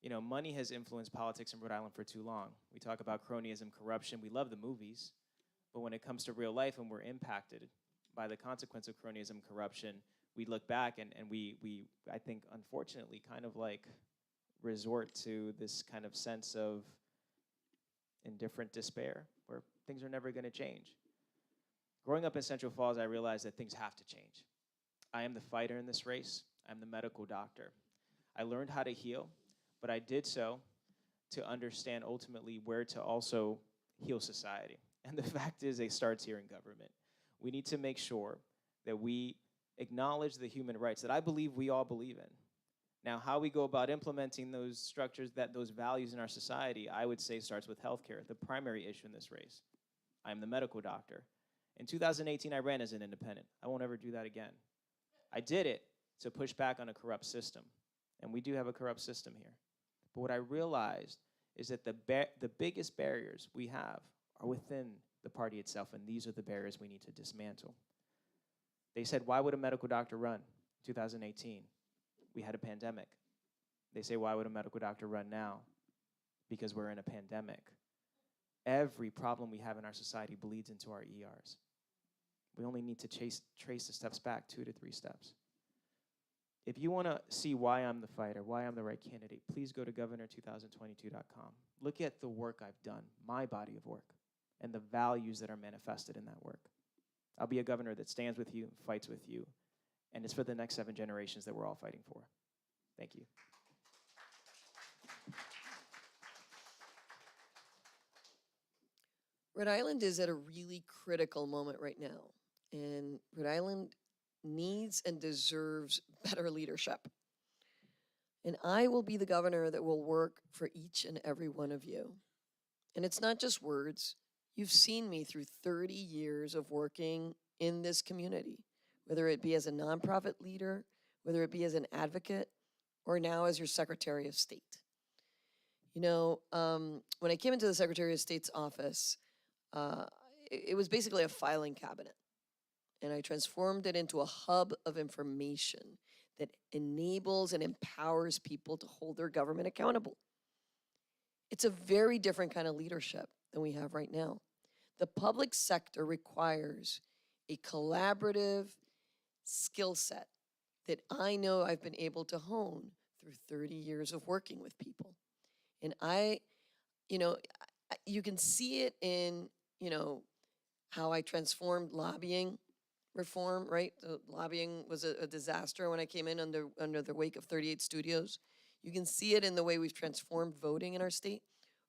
You know, money has influenced politics in Rhode Island for too long. We talk about cronyism, corruption. We love the movies. But when it comes to real life and we're impacted by the consequence of cronyism, corruption, we look back and we I think, unfortunately, kind of like resort to this kind of sense of indifferent despair where things are never going to change. Growing up in Central Falls, I realized that things have to change. I am the fighter in this race. I'm the medical doctor. I learned how to heal, but I did so to understand ultimately where to also heal society. And the fact is, it starts here in government. We need to make sure that we acknowledge the human rights that I believe we all believe in. Now, how we go about implementing those structures, those values in our society, I would say starts with healthcare, the primary issue in this race. I'm the medical doctor. In 2018, I ran as an independent. I won't ever do that again. I did it to push back on a corrupt system. And we do have a corrupt system here. But what I realized is that the biggest barriers we have are within the party itself, and these are the barriers we need to dismantle. They said, why would a medical doctor run in 2018? We had a pandemic. They say, why would a medical doctor run now? Because we're in a pandemic. Every problem we have in our society bleeds into our ERs. We only need to trace the steps back 2 to 3 steps. If you want to see why I'm the fighter, why I'm the right candidate, please go to governor2022.com. Look at the work I've done, my body of work, and the values that are manifested in that work. I'll be a governor that stands with you, fights with you, and it's for the next 7 generations that we're all fighting for. Thank you. Rhode Island is at a really critical moment right now, and Rhode Island needs and deserves better leadership. And I will be the governor that will work for each and every one of you. And it's not just words. You've seen me through 30 years of working in this community, whether it be as a nonprofit leader, whether it be as an advocate, or now as your Secretary of State. You know, when I came into the Secretary of State's office, it was basically a filing cabinet. And I transformed it into a hub of information that enables and empowers people to hold their government accountable. It's a very different kind of leadership than we have right now. The public sector requires a collaborative skill set that I know I've been able to hone through 30 years of working with people. And you can see it in, how I transformed lobbying reform, right? The lobbying was a disaster when I came in under the wake of 38 studios. You can see it in the way we've transformed voting in our state,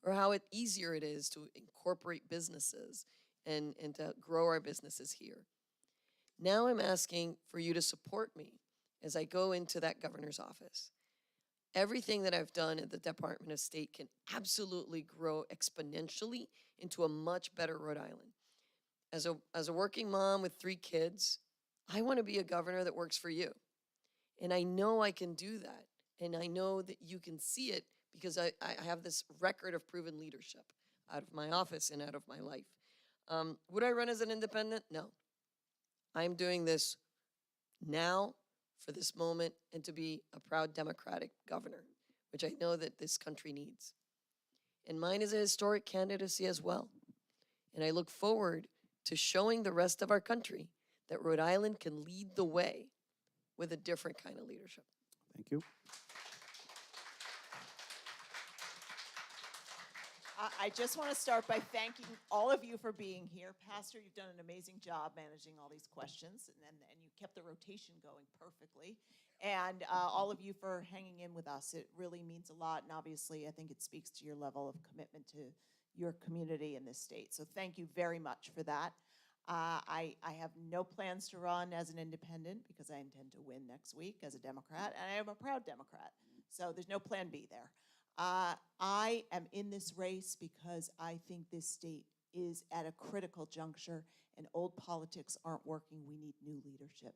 or how easier it is to incorporate businesses and to grow our businesses here. Now I'm asking for you to support me as I go into that governor's office. Everything that I've done at the Department of State can absolutely grow exponentially into a much better Rhode Island. As a working mom with 3 kids, I want to be a governor that works for you. And I know I can do that. And I know that you can see it because I have this record of proven leadership out of my office and out of my life. Would I run as an independent? No. I'm doing this now for this moment and to be a proud Democratic governor, which I know that this country needs. And mine is a historic candidacy as well. And I look forward to showing the rest of our country that Rhode Island can lead the way with a different kind of leadership. Thank you. I just want to start by thanking all of you for being here. Pastor, you've done an amazing job managing all these questions, and you kept the rotation going perfectly. and all of you for hanging in with us. It really means a lot, and obviously I think it speaks to your level of commitment to your community in this state. So thank you very much for that. I have no plans to run as an independent because I intend to win next week as a Democrat, and I am a proud Democrat. So there's no plan B there. I am in this race because I think this state is at a critical juncture and old politics aren't working. We need new leadership.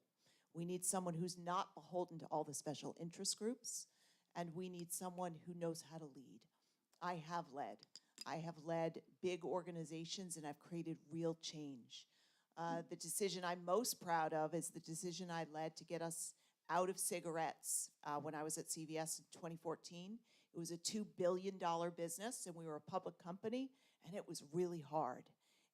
We need someone who's not beholden to all the special interest groups, and we need someone who knows how to lead. I have led. I have led big organizations, and I've created real change. The decision I'm most proud of is the decision I led to get us out of cigarettes when I was at CVS in 2014. It was a $2 billion business, and we were a public company, and it was really hard.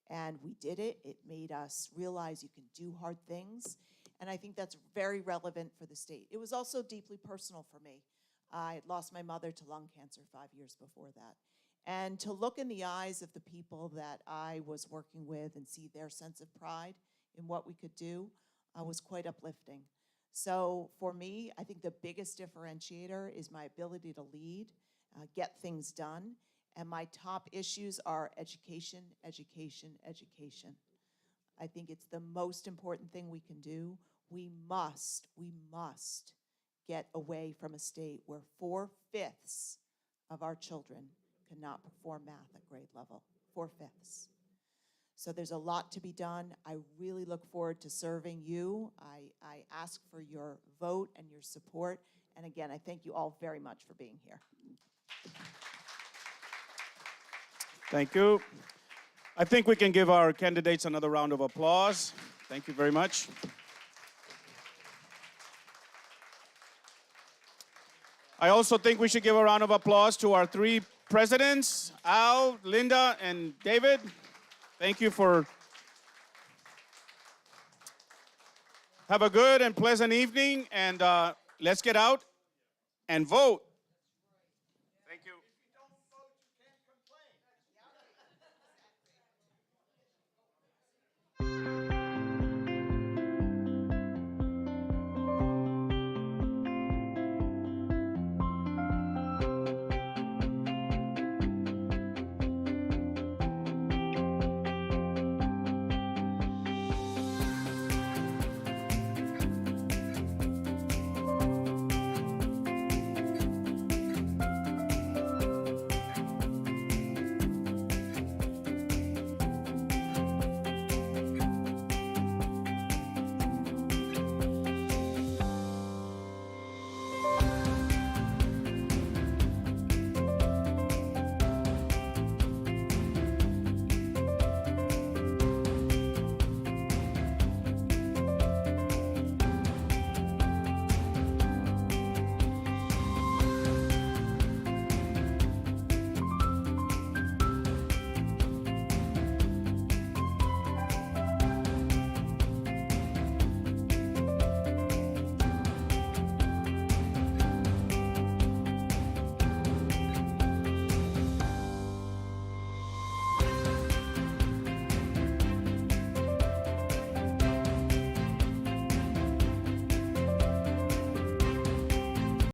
And we did it. It made us realize you can do hard things, and I think that's very relevant for the state. It was also deeply personal for me. I had lost my mother to lung cancer 5 years before that. And to look in the eyes of the people that I was working with and see their sense of pride in what we could do was quite uplifting. So for me, I think the biggest differentiator is my ability to lead, get things done, and my top issues are education, education, education. I think it's the most important thing we can do. We must get away from a state where 4/5 of our children cannot perform math at grade level, 4/5. So there's a lot to be done. I really look forward to serving you. I ask for your vote and your support. And again, I thank you all very much for being here. Thank you. I think we can give our candidates another round of applause. Thank you very much. I also think we should give a round of applause to our three presidents, Al, Linda, and David. Thank you for. Have a good and pleasant evening, and let's get out and vote. Thank you. If you don't vote, you can't complain.